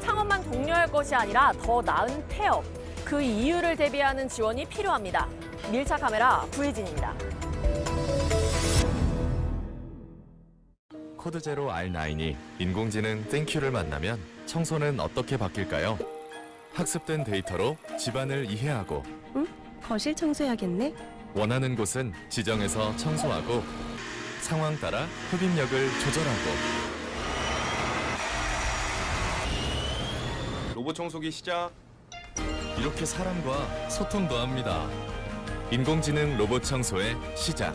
창업만 독려할 것이 아니라 더 나은 폐업, 그 이유를 대비하는 지원이 필요합니다. 밀착 카메라 구혜진입니다. 코드제로 R9이 인공지능 땡큐를 만나면 청소는 어떻게 바뀔까요? 학습된 데이터로 집안을 이해하고 거실 청소해야겠네. 원하는 곳은 지정해서 청소하고 상황 따라 흡입력을 조절하고 로봇 청소기 시작. 이렇게 사람과 소통도 합니다. 인공지능 로봇 청소의 시작.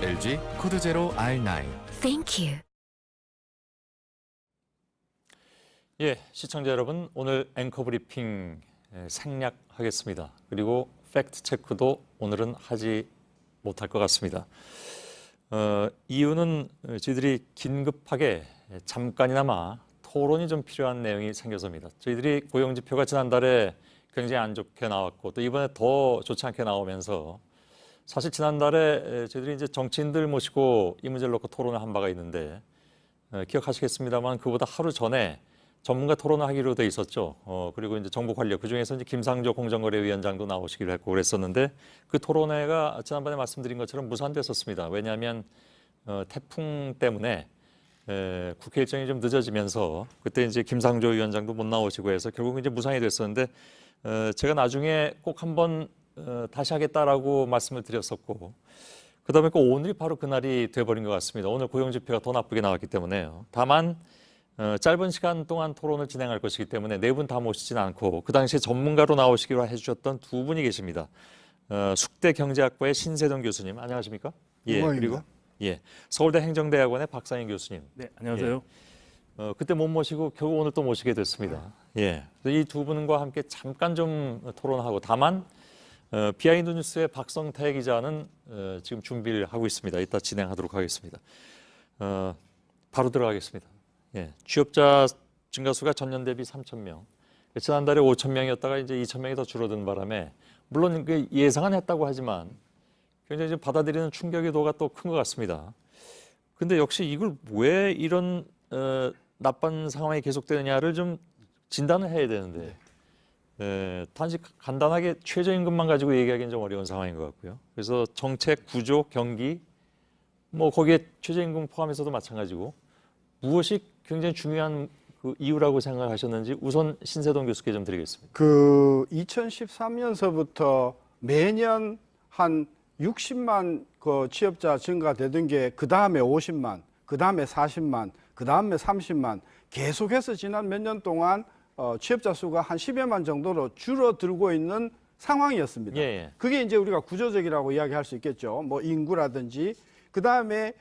LG 코드제로 R9. Thank you. 예, 시청자 여러분, 오늘 앵커 브리핑 생략하겠습니다. 그리고 팩트 체크도 오늘은 하지 못할 것 같습니다. 이유는 저희들이 긴급하게 잠깐이나마 토론이 좀 필요한 내용이 생겨서입니다. 저희들이 고용지표가 지난달에 굉장히 안 좋게 나왔고 또 이번에 더 좋지 않게 나오면서 사실 지난달에 저희들이 이제 정치인들 모시고 이 문제를 놓고 토론을 한 바가 있는데 기억하시겠습니다만 그보다 하루 전에 전문가 토론을 하기로 돼 있었죠. 그리고 이제 정부 관료 그중에서 이제 김상조 공정거래위원장도 나오시기로 했고 그랬었는데 그 토론회가 지난번에 말씀드린 것처럼 무산됐었습니다. 왜냐하면 태풍 때문에 국회 일정이 좀 늦어지면서 그때 이제 김상조 위원장도 못 나오시고 해서 결국 이제 무산이 됐었는데 제가 나중에 꼭 한번 다시 하겠다라고 말씀을 드렸었고 그다음에 꼭 오늘이 바로 그날이 돼버린 것 같습니다. 오늘 고용지표가 더 나쁘게 나왔기 때문에요. 다만 짧은 시간 동안 토론을 진행할 것이기 때문에 네 분 다 모시진 않고 그 당시에 전문가로 나오시기로 해주셨던 두 분이 계십니다. 숙대 경제학과의 신세동 교수님, 안녕하십니까? 예, 그리고 서울대 행정대학원의 박상인 교수님. 네, 안녕하세요. 그때 못 모시고 겨우 오늘 또 모시게 됐습니다. 예, 이 두 분과 함께 잠깐 좀 토론하고 다만 비하인드 뉴스의 박성태 기자는 지금 준비를 하고 있습니다. 이따 진행하도록 하겠습니다. 바로 들어가겠습니다. 예, 취업자 증가수가 전년 대비 3,000명. 지난달에 5,000명이었다가 이제 2,000명이 더 줄어든 바람에 물론 예상은 했다고 하지만 굉장히 좀 받아들이는 충격의 도가 또 큰 것 같습니다. 근데 역시 이걸 왜 이런 나쁜 상황이 계속되느냐를 좀 진단을 해야 되는데 단지 간단하게 최저임금만 가지고 얘기하기는 좀 어려운 상황인 것 같고요. 그래서 정책, 구조, 경기 뭐 거기에 최저임금 포함해서도 마찬가지고 무엇이 굉장히 중요한 그 이유라고 생각하셨는지 우선 신세동 교수께 좀 드리겠습니다. 그 2013년서부터 매년 한 60만 그 취업자 증가되던 게 그 다음에 50만, 그 다음에 40만, 그 다음에 30만 계속해서 지난 몇 년 동안 취업자 수가 한 10여만 정도로 줄어들고 있는 상황이었습니다. 그게 이제 우리가 구조적이라고 이야기할 수 있겠죠. 뭐 인구라든지 그 다음에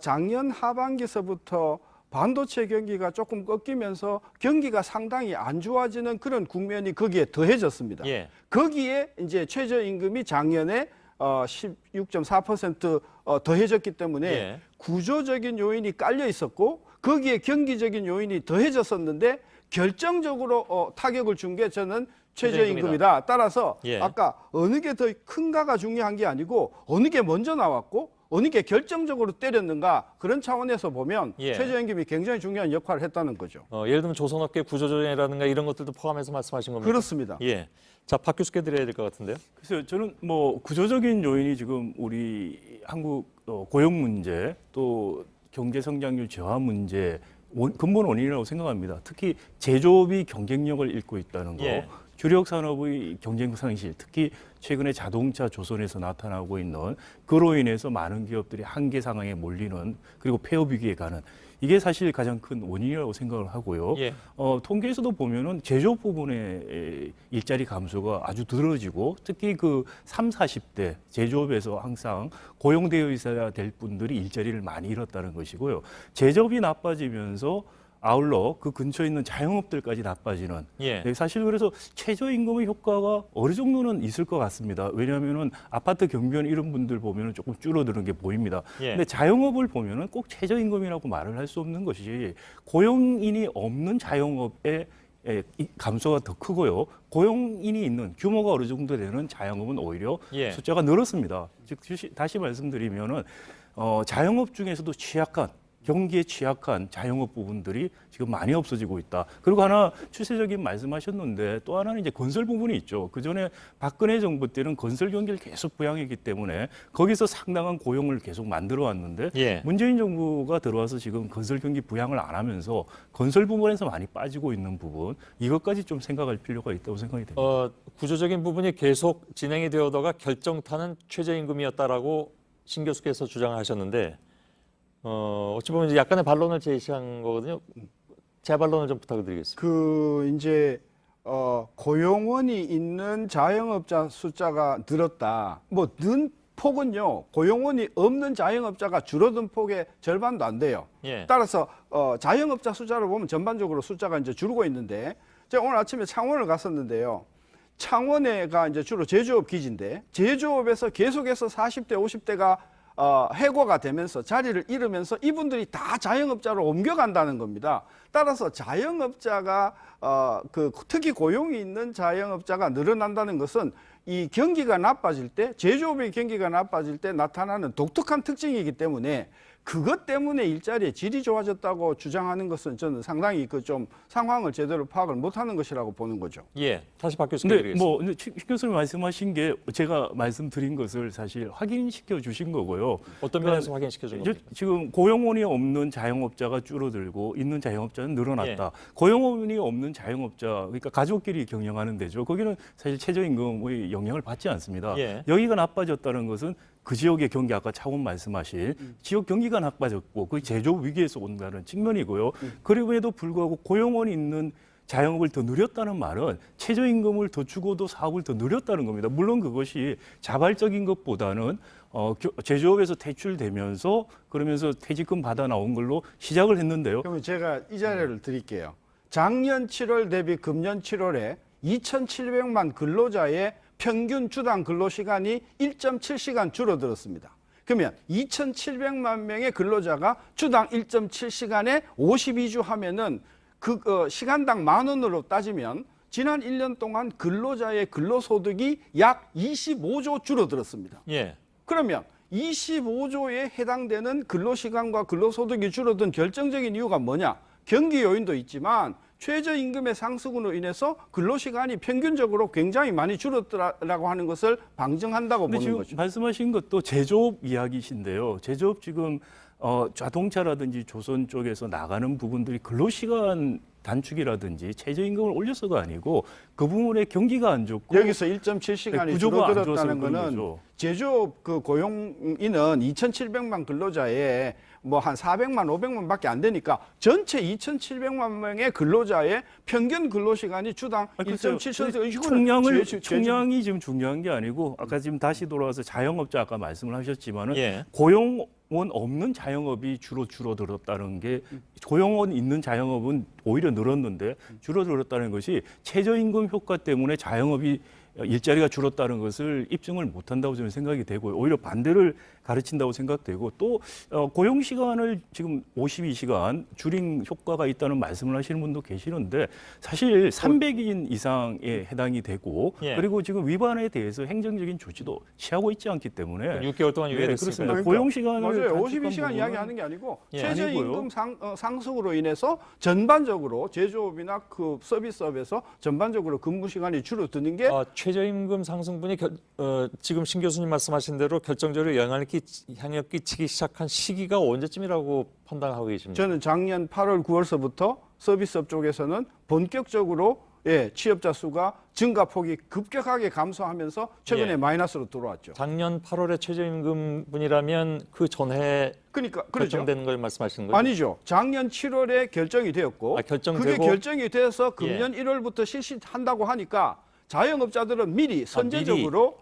작년 하반기서부터 반도체 경기가 조금 꺾이면서 경기가 상당히 안 좋아지는 그런 국면이 거기에 더해졌습니다. 거기에 이제 최저임금이 작년에 16.4% 더해졌기 때문에 구조적인 요인이 깔려 있었고 거기에 경기적인 요인이 더해졌었는데 결정적으로 타격을 준 게 저는 최저임금이다. 따라서 아까 어느 게 더 큰가가 중요한 게 아니고 어느 게 먼저 나왔고 어느 게 결정적으로 때렸는가 그런 차원에서 보면 최저임금이 굉장히 중요한 역할을 했다는 거죠. 예를 들면 조선업계 구조조정이라든가 이런 것들도 포함해서 말씀하신 겁니다. 그렇습니다. 예. 자, 박 교수께 드려야 될 것 같은데요. 글쎄요, 저는 뭐 구조적인 요인이 지금 우리 한국 고용 문제 또 경제 성장률 저하 문제 근본 원인이라고 생각합니다. 특히 제조업이 경쟁력을 잃고 있다는 거. 주력 산업의 경쟁 상실, 특히 최근에 자동차 조선에서 나타나고 있는 그로 인해서 많은 기업들이 한계 상황에 몰리는 그리고 폐업 위기에 가는 이게 사실 가장 큰 원인이라고 생각을 하고요. 통계에서도 보면은 제조업 부분의 일자리 감소가 아주 드러지고 특히 그 30, 40대 제조업에서 항상 고용되어 있어야 될 분들이 일자리를 많이 잃었다는 것이고요. 제조업이 나빠지면서 아울러 그 근처에 있는 자영업들까지 나빠지는 사실 그래서 최저임금의 효과가 어느 정도는 있을 것 같습니다. 왜냐하면은 아파트 경비원 이런 분들 보면은 조금 줄어드는 게 보입니다. 근데 자영업을 보면은 꼭 최저임금이라고 말을 할 수 없는 것이 고용인이 없는 자영업의 감소가 더 크고요. 고용인이 있는 규모가 어느 정도 되는 자영업은 오히려 숫자가 늘었습니다. 즉 다시 말씀드리면은 자영업 중에서도 경기에 취약한 자영업 부분들이 지금 많이 없어지고 있다. 그리고 하나 추세적인 말씀하셨는데 또 하나는 이제 건설 부분이 있죠. 그전에 박근혜 정부 때는 건설 경기를 계속 부양했기 때문에 거기서 상당한 고용을 계속 만들어 왔는데 문재인 정부가 들어와서 지금 건설 경기 부양을 안 하면서 건설 부분에서 많이 빠지고 있는 부분 이것까지 좀 생각할 필요가 있다고 생각이 됩니다. 구조적인 부분이 계속 진행이 되어다가 결정타는 최저임금이었다라고 신 교수께서 주장하셨는데 어찌 보면 이제 약간의 반론을 제시한 거거든요. 제 반론을 좀 부탁드리겠습니다. 그 이제 고용원이 있는 자영업자 숫자가 늘었다. 뭐 는 폭은요. 고용원이 없는 자영업자가 줄어든 폭의 절반도 안 돼요. 따라서 자영업자 숫자를 보면 전반적으로 숫자가 이제 줄고 있는데 제가 오늘 아침에 창원을 갔었는데요. 창원에가 이제 주로 제조업 기지인데 제조업에서 계속해서 40대, 50대가 해고가 되면서 자리를 잃으면서 이분들이 다 자영업자로 옮겨간다는 겁니다. 따라서 자영업자가 특히 고용이 있는 자영업자가 늘어난다는 것은 이 경기가 나빠질 때 제조업의 경기가 나빠질 때 나타나는 독특한 특징이기 때문에 그것 때문에 일자리의 질이 좋아졌다고 주장하는 것은 저는 상당히 그 좀 상황을 제대로 파악을 못하는 것이라고 보는 거죠. 다시 박 교수님 드리겠습니다. 근데 신 교수님 말씀하신 게 제가 말씀드린 것을 사실 확인시켜 주신 거고요. 어떤 면에서 확인시켜 준 겁니까? 지금 고용원이 없는 자영업자가 줄어들고 있는 자영업자는 늘어났다. 고용원이 없는 자영업자, 그러니까 가족끼리 경영하는 데죠. 거기는 사실 최저임금의 영향을 받지 않습니다. 여기가 나빠졌다는 것은 그 지역의 경기 아까 차관 말씀하신 지역 경기가 나빠졌고 그 제조업 위기에서 온다는 측면이고요. 그럼에도 불구하고 고용원이 있는 자영업을 더 늘렸다는 말은 최저임금을 더 주고도 사업을 더 늘렸다는 겁니다. 물론 그것이 자발적인 것보다는 제조업에서 퇴출되면서 그러면서 퇴직금 받아 나온 걸로 시작을 했는데요. 그러면 제가 이 자료를 드릴게요. 작년 7월 대비 금년 7월에 2,700만 근로자의 평균 주당 근로시간이 1.7시간 줄어들었습니다. 그러면 2,700만 명의 근로자가 주당 1.7시간에 52주 하면은 그 시간당 10,000원으로 따지면 지난 1년 동안 근로자의 근로소득이 약 25조 줄어들었습니다. 예. 그러면 25조에 해당되는 근로시간과 근로소득이 줄어든 결정적인 이유가 뭐냐? 경기 요인도 있지만 최저임금의 상승으로 인해서 근로시간이 평균적으로 굉장히 많이 줄었다라고 하는 것을 방증한다고 보는 지금 거죠. 말씀하신 것도 제조업 이야기신데요. 제조업 지금 자동차라든지 조선 쪽에서 나가는 부분들이 근로시간 단축이라든지 최저임금을 올려서가 아니고 그 부분에 경기가 안 좋고 여기서 1.7시간이 구조가 안 줄어들었다는 좋아서 그런 거는 거죠. 제조업 그 고용인은 2,700만 근로자에 뭐 한 400만, 500만밖에 안 되니까 전체 2,700만 명의 근로자의 평균 근로시간이 주당 1.7%. 총량이 지금 중요한 게 아니고 아까 지금 다시 돌아와서 자영업자 아까 말씀을 하셨지만은 예. 고용원 없는 자영업이 주로 줄어들었다는 게 고용원 있는 자영업은 오히려 늘었는데 줄어들었다는 것이 최저임금 효과 때문에 자영업이 일자리가 줄었다는 것을 입증을 못한다고 저는 생각이 되고요. 오히려 반대를 가르친다고 생각되고 또 고용 시간을 지금 52시간 줄인 효과가 있다는 말씀을 하시는 분도 계시는데 사실 300인 이상에 해당이 되고 예. 그리고 지금 위반에 대해서 행정적인 조치도 취하고 있지 않기 때문에 6개월 동안 유예됐으니까. 그렇습니다. 그러니까 고용 시간을 맞아요. 단축한 52시간 부분은 이야기하는 게 아니고 예. 최저임금 상승으로 인해서 전반적으로 제조업이나 그 서비스업에서 전반적으로 근무 시간이 줄어드는 게 최저임금 상승분이 지금 신 교수님 말씀하신 대로 결정적으로 영향을 끼치기 시작한 시기가 언제쯤이라고 판단하고 계십니까? 저는 작년 8월, 9월서부터 서비스업 쪽에서는 본격적으로 취업자 수가 증가폭이 급격하게 감소하면서 최근에 예. 마이너스로 들어왔죠. 작년 8월에 최저임금분이라면 그 전해 그러니까 결정된 걸 말씀하시는 거죠? 아니죠. 작년 7월에 결정이 되었고 결정되고 그게 결정이 돼서 금년 1월부터 실시한다고 하니까 자영업자들은 미리 선제적으로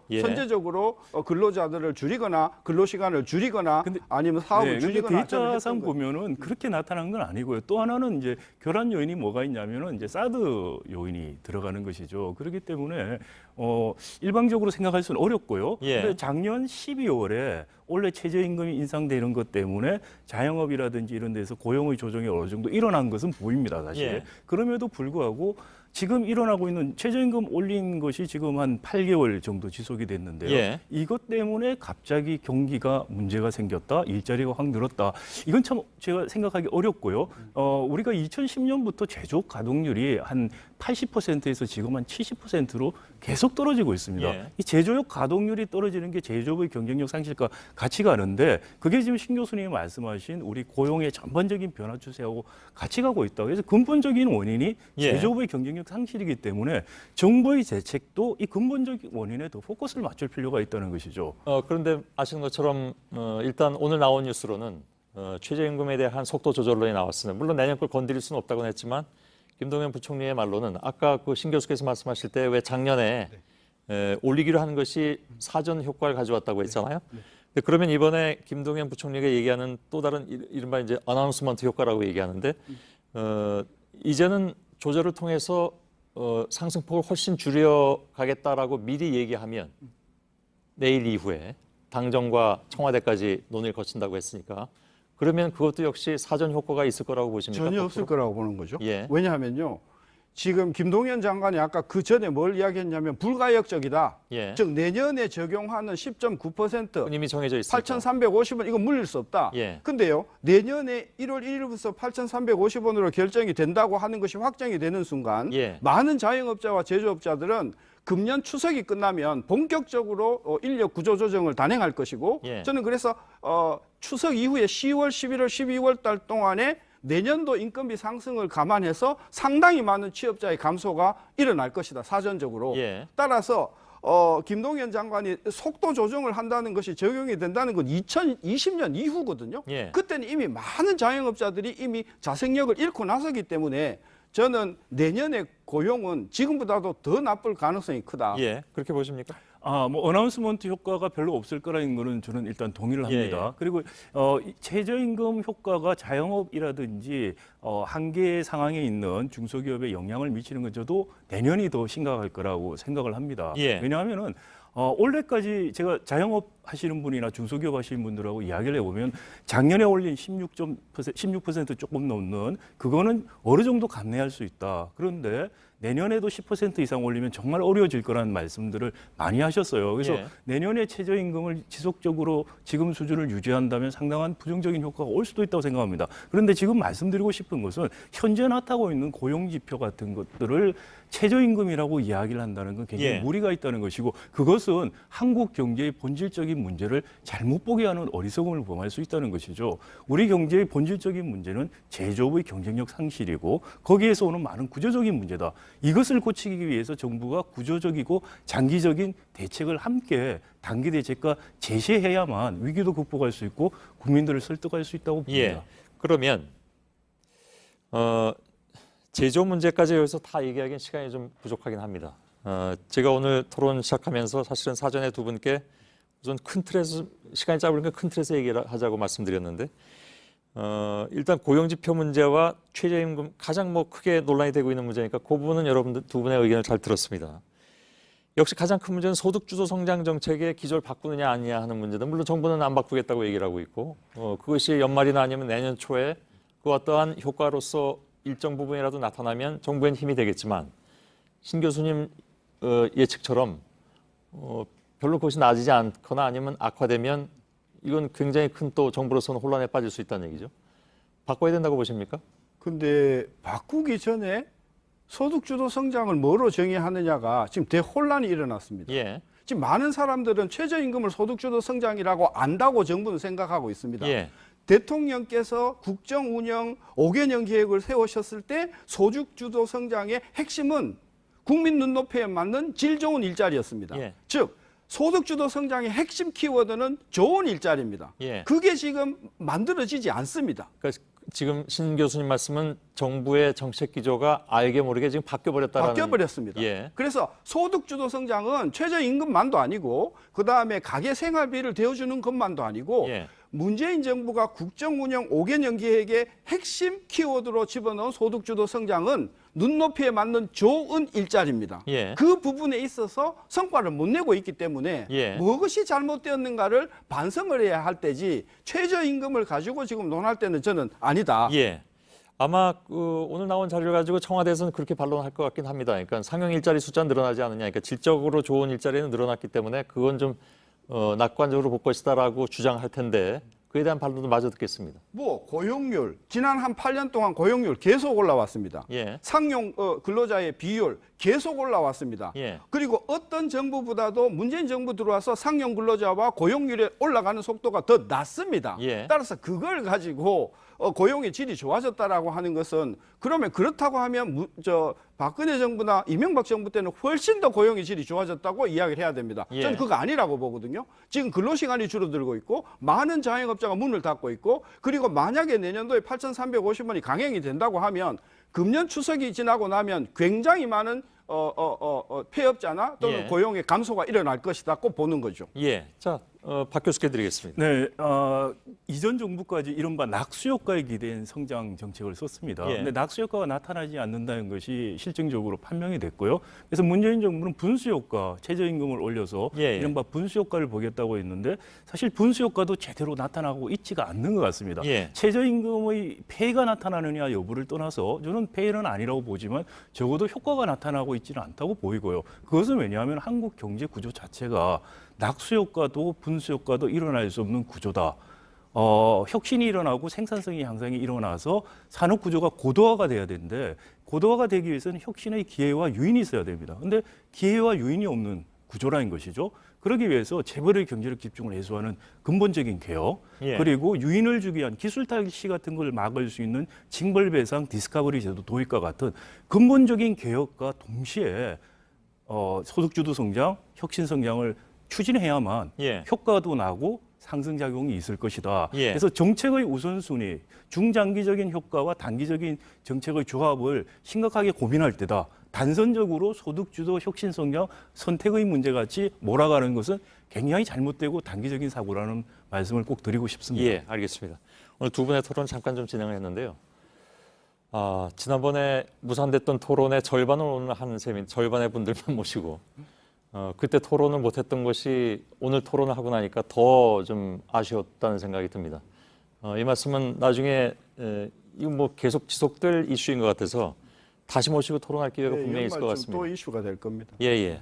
근로자들을 줄이거나 근로시간을 줄이거나 아니면 사업을 줄이거나 데이터상 보면은 그렇게 나타난 건 아니고요. 또 하나는 이제 교란 요인이 뭐가 있냐면은 이제 사드 요인이 들어가는 것이죠. 그렇기 때문에 일방적으로 생각할 수는 어렵고요. 예. 근데 작년 12월에 원래 최저임금이 인상되는 것 때문에 자영업이라든지 이런 데서 고용의 조정이 어느 정도 일어난 것은 보입니다, 사실. 예. 그럼에도 불구하고 지금 일어나고 있는 최저임금 올린 것이 지금 한 8개월 정도 지속이 됐는데요. 예. 이것 때문에 갑자기 경기가 문제가 생겼다, 일자리가 확 늘었다. 이건 참 제가 생각하기 어렵고요. 우리가 2010년부터 제조업 가동률이 한 80%에서 지금 한 70%로 계속 떨어지고 있습니다. 예. 이 제조업 가동률이 떨어지는 게 제조업의 경쟁력 상실과 같이 가는데 그게 지금 신 교수님이 말씀하신 우리 고용의 전반적인 변화 추세하고 같이 가고 있다. 그래서 근본적인 원인이 예. 제조업의 경쟁력 상실이기 때문에 정부의 대책도 이 근본적인 원인에 더 포커스를 맞출 필요가 있다는 것이죠. 그런데 아시는 것처럼 일단 오늘 나온 뉴스로는 최저임금에 대한 속도 조절론이 나왔습니다. 물론 내년 걸 건드릴 수는 없다고는 했지만 김동연 부총리의 말로는 아까 그 신 교수께서 말씀하실 때 왜 작년에 올리기로 한 것이 사전 효과를 가져왔다고 했잖아요. 근데 그러면 이번에 김동연 부총리가 얘기하는 또 다른 이른바 이제 어나운스먼트 효과라고 얘기하는데 이제는 조절을 통해서 상승폭을 훨씬 줄여가겠다라고 미리 얘기하면 내일 이후에 당정과 청와대까지 논의를 거친다고 했으니까 그러면 그것도 역시 사전 효과가 있을 거라고 보십니까? 전혀 없을 거라고 보는 거죠. 예. 왜냐하면요. 지금 김동연 장관이 아까 그 전에 뭘 이야기했냐면 불가역적이다. 예. 즉 내년에 적용하는 10.9% 이미 정해져 있습니다. 8,350원 이거 물릴 수 없다. 예. 근데요. 내년에 1월 1일부터 8,350원으로 결정이 된다고 하는 것이 확정이 되는 순간 예. 많은 자영업자와 제조업자들은 금년 추석이 끝나면 본격적으로 인력 구조 조정을 단행할 것이고 예. 저는 그래서 추석 이후에 10월, 11월, 12월 달 동안에 내년도 인건비 상승을 감안해서 상당히 많은 취업자의 감소가 일어날 것이다. 사전적으로. 예. 따라서 김동연 장관이 속도 조정을 한다는 것이 적용이 된다는 건 2020년 이후거든요. 예. 그때는 이미 많은 자영업자들이 이미 자생력을 잃고 나서기 때문에 저는 내년에 고용은 지금보다도 더 나쁠 가능성이 크다. 예, 그렇게 보십니까? 뭐 어나운스먼트 효과가 별로 없을 거라는 거는 저는 일단 동의를 합니다. 예. 그리고 이 최저임금 효과가 자영업이라든지 한계 상황에 있는 중소기업에 영향을 미치는 건 저도 내년이 더 심각할 거라고 생각을 합니다. 예. 왜냐하면은 올해까지 제가 자영업 하시는 분이나 중소기업 하시는 분들하고 이야기를 해보면 작년에 올린 16% 조금 넘는 그거는 어느 정도 감내할 수 있다. 그런데 내년에도 10% 이상 올리면 정말 어려워질 거라는 말씀들을 많이 하셨어요. 그래서 예. 내년에 최저임금을 지속적으로 지금 수준을 유지한다면 상당한 부정적인 효과가 올 수도 있다고 생각합니다. 그런데 지금 말씀드리고 싶은 것은 현재 나타나고 있는 고용지표 같은 것들을 최저임금이라고 이야기를 한다는 건 굉장히 예. 무리가 있다는 것이고 그것은 한국 경제의 본질적인 문제를 잘못 보게 하는 어리석음을 범할 수 있다는 것이죠. 우리 경제의 본질적인 문제는 제조업의 경쟁력 상실이고 거기에서 오는 많은 구조적인 문제다. 이것을 고치기 위해서 정부가 구조적이고 장기적인 대책을 함께 단기 대책과 제시해야만 위기도 극복할 수 있고 국민들을 설득할 수 있다고 봅니다. 예. 그러면 제조 문제까지 여기서 다 얘기하기엔 시간이 좀 부족하긴 합니다. 제가 오늘 토론 시작하면서 사실은 사전에 두 분께 우선 큰 틀에서 시간이 짧으니까 큰 틀에서 얘기를 하자고 말씀드렸는데 일단 고용지표 문제와 최저임금 가장 크게 논란이 되고 있는 문제니까 그 부분은 여러분들 두 분의 의견을 잘 들었습니다. 역시 가장 큰 문제는 소득주도 성장 정책의 기조를 바꾸느냐 아니냐 하는 문제다. 물론 정부는 안 바꾸겠다고 얘기를 하고 있고 그것이 연말이나 아니면 내년 초에 그 어떠한 효과로서 일정 부분이라도 나타나면 정부엔 힘이 되겠지만 신 교수님 예측처럼 별로 그것이 나아지지 않거나 아니면 악화되면 이건 굉장히 큰 또 정부로서는 혼란에 빠질 수 있다는 얘기죠. 바꿔야 된다고 보십니까? 근데 바꾸기 전에 소득주도 성장을 뭐로 정의하느냐가 지금 대혼란이 일어났습니다. 예. 지금 많은 사람들은 최저임금을 소득주도 성장이라고 안다고 정부는 생각하고 있습니다. 예. 대통령께서 국정운영 5개년 계획을 세우셨을 때 소득주도 성장의 핵심은 국민 눈높이에 맞는 질 좋은 일자리였습니다. 예. 즉 소득주도 성장의 핵심 키워드는 좋은 일자리입니다. 예. 그게 지금 만들어지지 않습니다. 그러니까 지금 신 교수님 말씀은 정부의 정책 기조가 알게 모르게 지금 바뀌어버렸다라는. 바뀌어버렸습니다. 예. 그래서 소득주도 성장은 최저임금만도 아니고 그다음에 가계 생활비를 대어주는 것만도 아니고 예. 문재인 정부가 국정운영 5개년 계획의 핵심 키워드로 집어넣은 소득주도 성장은 눈높이에 맞는 좋은 일자리입니다. 예. 그 부분에 있어서 성과를 못 내고 있기 때문에 예. 무엇이 잘못되었는가를 반성을 해야 할 때지 최저임금을 가지고 지금 논할 때는 저는 아니다. 예. 아마 오늘 나온 자료를 가지고 청와대에서는 그렇게 반론할 것 같긴 합니다. 그러니까 상용 일자리 숫자는 늘어나지 않느냐. 그러니까 질적으로 좋은 일자리는 늘어났기 때문에 그건 좀 낙관적으로 볼 것이다라고 주장할 텐데 그에 대한 반론도 마저 듣겠습니다. 고용률 지난 한 8년 동안 고용률 계속 올라왔습니다. 예. 상용 근로자의 비율 계속 올라왔습니다. 예. 그리고 어떤 정부보다도 문재인 정부 들어와서 상용 근로자와 고용률이 올라가는 속도가 더 낮습니다. 예. 따라서 그걸 가지고 고용의 질이 좋아졌다라고 하는 것은 그러면 그렇다고 하면 박근혜 정부나 이명박 정부 때는 훨씬 더 고용의 질이 좋아졌다고 이야기를 해야 됩니다. 예. 저는 그거 아니라고 보거든요. 지금 근로시간이 줄어들고 있고 많은 자영업자가 문을 닫고 있고 그리고 만약에 내년도에 8,350원이 강행이 된다고 하면 금년 추석이 지나고 나면 굉장히 많은 폐업자나 또는 예. 고용의 감소가 일어날 것이다 꼭 보는 거죠. 예. 자, 박 교수께 드리겠습니다. 네, 이전 정부까지 이른바 낙수 효과에 기대한 성장 정책을 썼습니다. 예. 근데 낙수 효과가 나타나지 않는다는 것이 실증적으로 판명이 됐고요. 그래서 문재인 정부는 분수 효과, 최저임금을 올려서 예, 예. 이른바 분수 효과를 보겠다고 했는데 사실 분수 효과도 제대로 나타나고 있지가 않는 것 같습니다. 예. 최저임금의 폐해가 나타나느냐 여부를 떠나서 저는 폐해는 아니라고 보지만 적어도 효과가 나타나고 있지는 않다고 보이고요. 그것은 왜냐하면 한국 경제 구조 자체가 낙수 효과도 분수 효과도 일어날 수 없는 구조다. 혁신이 일어나고 생산성의 향상이 일어나서 산업 구조가 고도화가 돼야 되는데 고도화가 되기 위해서는 혁신의 기회와 유인이 있어야 됩니다. 그런데 기회와 유인이 없는 구조라는 것이죠. 그러기 위해서 재벌의 경제력 집중을 해소하는 근본적인 개혁, 예. 그리고 유인을 주기 위한 기술 탈시 같은 걸 막을 수 있는 징벌 배상 디스커버리 제도 도입과 같은 근본적인 개혁과 동시에 소득주도 성장, 혁신 성장을 추진해야만 예. 효과도 나고 상승작용이 있을 것이다. 예. 그래서 정책의 우선순위, 중장기적인 효과와 단기적인 정책의 조합을 심각하게 고민할 때다. 단선적으로 소득주도 혁신 성장 선택의 문제같이 몰아가는 것은 굉장히 잘못되고 단기적인 사고라는 말씀을 꼭 드리고 싶습니다. 예, 알겠습니다. 오늘 두 분의 토론 잠깐 좀 진행을 했는데요. 지난번에 무산됐던 토론의 절반을 오늘 하는 셈인 절반의 분들만 모시고 그때 토론을 못했던 것이 오늘 토론을 하고 나니까 더 좀 아쉬웠다는 생각이 듭니다. 이 말씀은 나중에 이거 뭐 계속 지속될 이슈인 것 같아서 다시 모시고 토론할 기회가 분명히 있을 것 같습니다. 또 이슈가 될 겁니다. 예.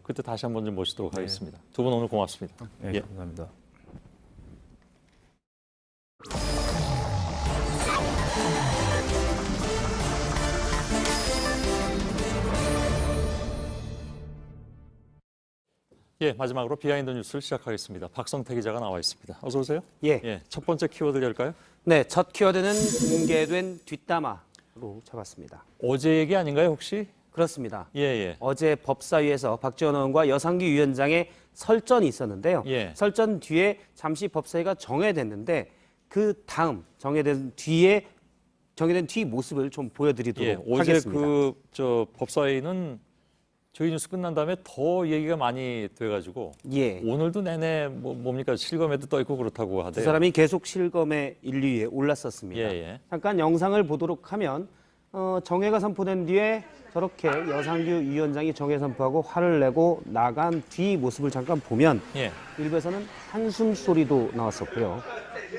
그때 다시 한번 좀 모시도록 하겠습니다. 두 분 오늘 고맙습니다. 네, 감사합니다. 예, 마지막으로 비하인드 뉴스를 시작하겠습니다. 박성태 기자가 나와 있습니다. 어서 오세요. 예. 첫 번째 키워드 열까요? 네, 첫 키워드는 공개된 뒷담화로 잡았습니다. 어제 얘기 아닌가요, 혹시? 그렇습니다. 예. 어제 법사위에서 박지원 의원과 여상규 위원장의 설전이 있었는데요. 예. 설전 뒤에 잠시 법사위가 정회됐는데 그 다음 정회된 뒤 모습을 좀 보여드리도록 어제 하겠습니다. 법사위는 저희 뉴스 끝난 다음에 더 얘기가 많이 돼가지고 오늘도 내내 뭡니까 실검에도 떠 있고 그렇다고 하대요. 두 사람이 계속 실검의 1, 2위에 올랐었습니다. 잠깐 영상을 보도록 하면 정회가 선포된 뒤에 저렇게 여상규 위원장이 정회 선포하고 화를 내고 나간 뒤 모습을 잠깐 보면 일부에서는 한숨 소리도 나왔었고요.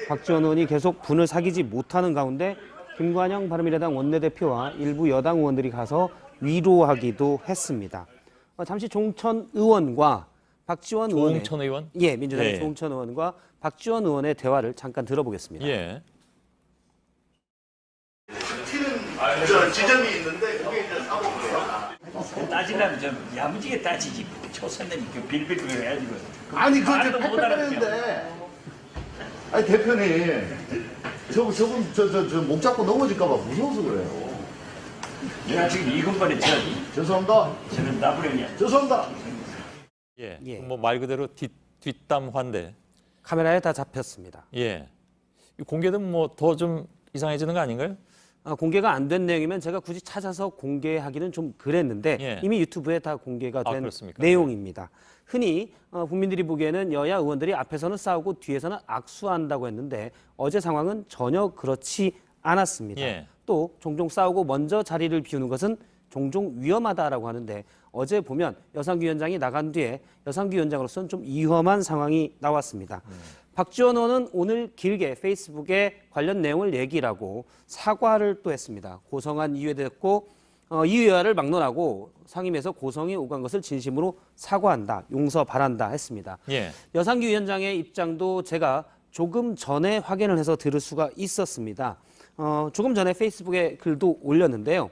박지원 의원이 계속 분을 사귀지 못하는 가운데 김관영 바른미래당 원내대표와 일부 여당 의원들이 가서 위로하기도 했습니다. 잠시 종천 의원과 박지원 의원의 종천 의원? 예, 민주당의 종천 의원과 박지원 의원의 대화를 잠깐 들어보겠습니다. 지점이 있는데 그게 이제 사법부예요. 따지려면 좀 야무지게 따지지. 초선들이 빌빌빌 해가지고. 아니 그저 팩트인데. 아니 대표님, 저분 목 잡고 넘어질까봐 무서워서 그래요. 내가 지금 이근번에 죄송합니다. 저는 나부령이야. 죄송합니다. 뭐 말 그대로 뒷담화인데 카메라에 다 잡혔습니다. 공개되면 뭐 더 좀 이상해지는 거 아닌가요? 공개가 안 된 내용이면 제가 굳이 찾아서 공개하기는 좀 그랬는데 이미 유튜브에 다 공개가 된 내용입니다. 흔히 국민들이 보기에는 여야 의원들이 앞에서는 싸우고 뒤에서는 악수한다고 했는데 어제 상황은 전혀 그렇지 않았습니다. 또 종종 싸우고 먼저 자리를 비우는 것은 종종 위험하다라고 하는데 어제 보면 여상규 위원장이 나간 뒤에 여상규 위원장으로서는 좀 위험한 상황이 나왔습니다. 박지원 의원은 오늘 길게 페이스북에 관련 내용을 얘기를 하고 사과를 또 했습니다. 고성한 이유에 됐고 이유야를 막론하고 상임위에서 고성이 오간 것을 진심으로 사과한다, 용서 바란다 했습니다. 여상규 위원장의 입장도 제가 조금 전에 확인을 해서 들을 수가 있었습니다. 조금 전에 페이스북에 글도 올렸는데요.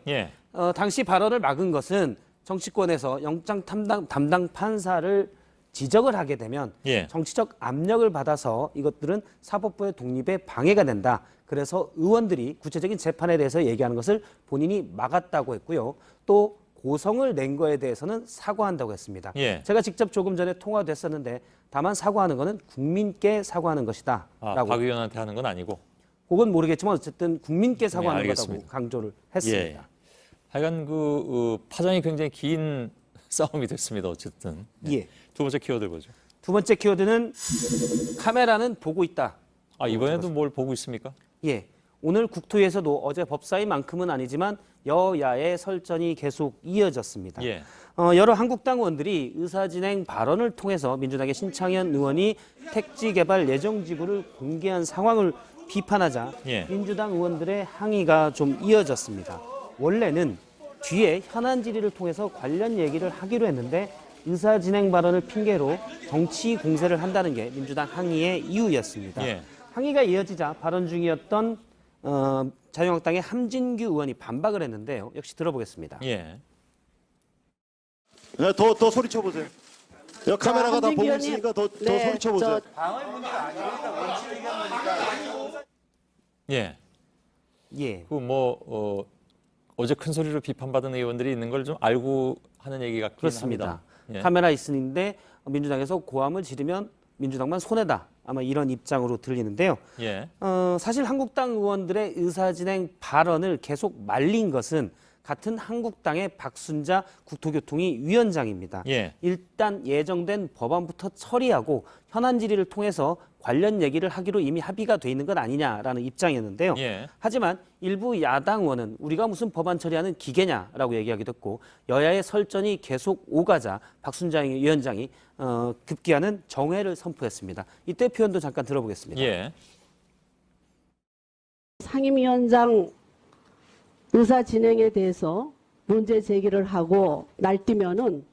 당시 발언을 막은 것은 정치권에서 영장 담당 판사를 지적을 하게 되면 정치적 압력을 받아서 이것들은 사법부의 독립에 방해가 된다. 그래서 의원들이 구체적인 재판에 대해서 얘기하는 것을 본인이 막았다고 했고요. 또 고성을 낸 거에 대해서는 사과한다고 했습니다. 제가 직접 조금 전에 통화도 했었는데 다만 사과하는 것은 국민께 사과하는 것이다. 라고. 박 의원한테 하는 건 아니고? 그건 모르겠지만 어쨌든 국민께 사과하는 거라고 강조를 했습니다. 하여간 파장이 굉장히 긴 싸움이 됐습니다. 어쨌든. 두 번째 키워드 보죠. 두 번째 키워드는 카메라는 보고 있다. 이번에도 뭘 보고 있습니까? 오늘 국토위에서도 어제 법사위만큼은 아니지만 여야의 설전이 계속 이어졌습니다. 여러 한국당 의원들이 의사진행 발언을 통해서 민주당의 신창현 의원이 택지 개발 예정지구를 공개한 상황을 비판하자 민주당 의원들의 항의가 좀 이어졌습니다. 원래는 뒤에 현안 질의를 통해서 관련 얘기를 하기로 했는데 의사진행 발언을 핑계로 정치 공세를 한다는 게 민주당 항의의 이유였습니다. 항의가 이어지자 발언 중이었던 자유한국당의 함진규 의원이 반박을 했는데요. 역시 들어보겠습니다. 더 소리쳐 보세요. 카메라가 다 보고 있으니까 더 소리쳐 보세요. 방어의 문제가 아닙니다. 원칙 얘기한 거니까. 어제 큰 소리로 비판받은 의원들이 있는 걸 좀 알고 하는 얘기 같긴 그렇습니다. 합니다. 예. 카메라 있으는데 민주당에서 고함을 지르면 민주당만 손해다. 아마 이런 입장으로 들리는데요. 예. 사실 한국당 의원들의 의사진행 발언을 계속 말린 것은 같은 한국당의 박순자 국토교통위 위원장입니다. 예. 일단 예정된 법안부터 처리하고 현안 질의를 통해서 관련 얘기를 하기로 이미 합의가 돼 있는 것 아니냐라는 입장이었는데요. 예. 하지만 일부 야당 의원은 우리가 무슨 법안 처리하는 기계냐라고 얘기하기도 했고 여야의 설전이 계속 오가자 박순자 위원장이 급기야는 정회를 선포했습니다. 이때 표현도 잠깐 들어보겠습니다. 예. 상임위원장 의사 진행에 대해서 문제 제기를 하고 날뛰면은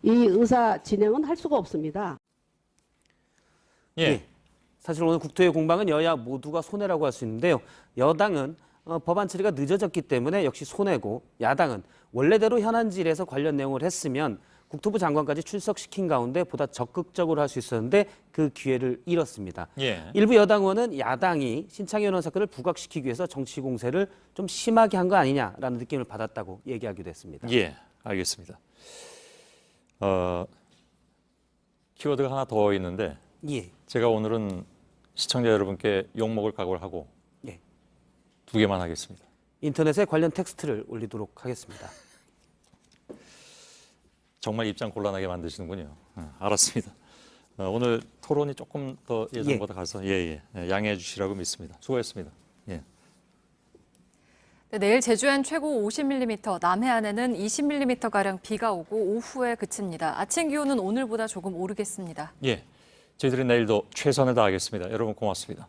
이 의사 진행은 할 수가 없습니다. 예. 사실 오늘 국토의 공방은 여야 모두가 손해라고 할 수 있는데요. 여당은 법안 처리가 늦어졌기 때문에 역시 손해고 야당은 원래대로 현안 질의에서 관련 내용을 했으면 국토부 장관까지 출석시킨 가운데 보다 적극적으로 할 수 있었는데 그 기회를 잃었습니다. 예. 일부 여당 의원은 야당이 신창희 의원 사건을 부각시키기 위해서 정치 공세를 좀 심하게 한 거 아니냐라는 느낌을 받았다고 얘기하기도 했습니다. 예, 알겠습니다. 키워드가 하나 더 있는데 예. 제가 오늘은 시청자 여러분께 욕먹을 각오를 하고 예. 2개만 하겠습니다. 인터넷에 관련 텍스트를 올리도록 하겠습니다. 정말 입장 곤란하게 만드시는군요. 알았습니다. 오늘 토론이 조금 더 예전보다 가서 양해해 주시라고 믿습니다. 수고했습니다. 예. 네, 내일 제주엔 최고 50mm, 남해안에는 20mm가량 비가 오고 오후에 그칩니다. 아침 기온은 오늘보다 조금 오르겠습니다. 예, 저희들은 내일도 최선을 다하겠습니다. 여러분 고맙습니다.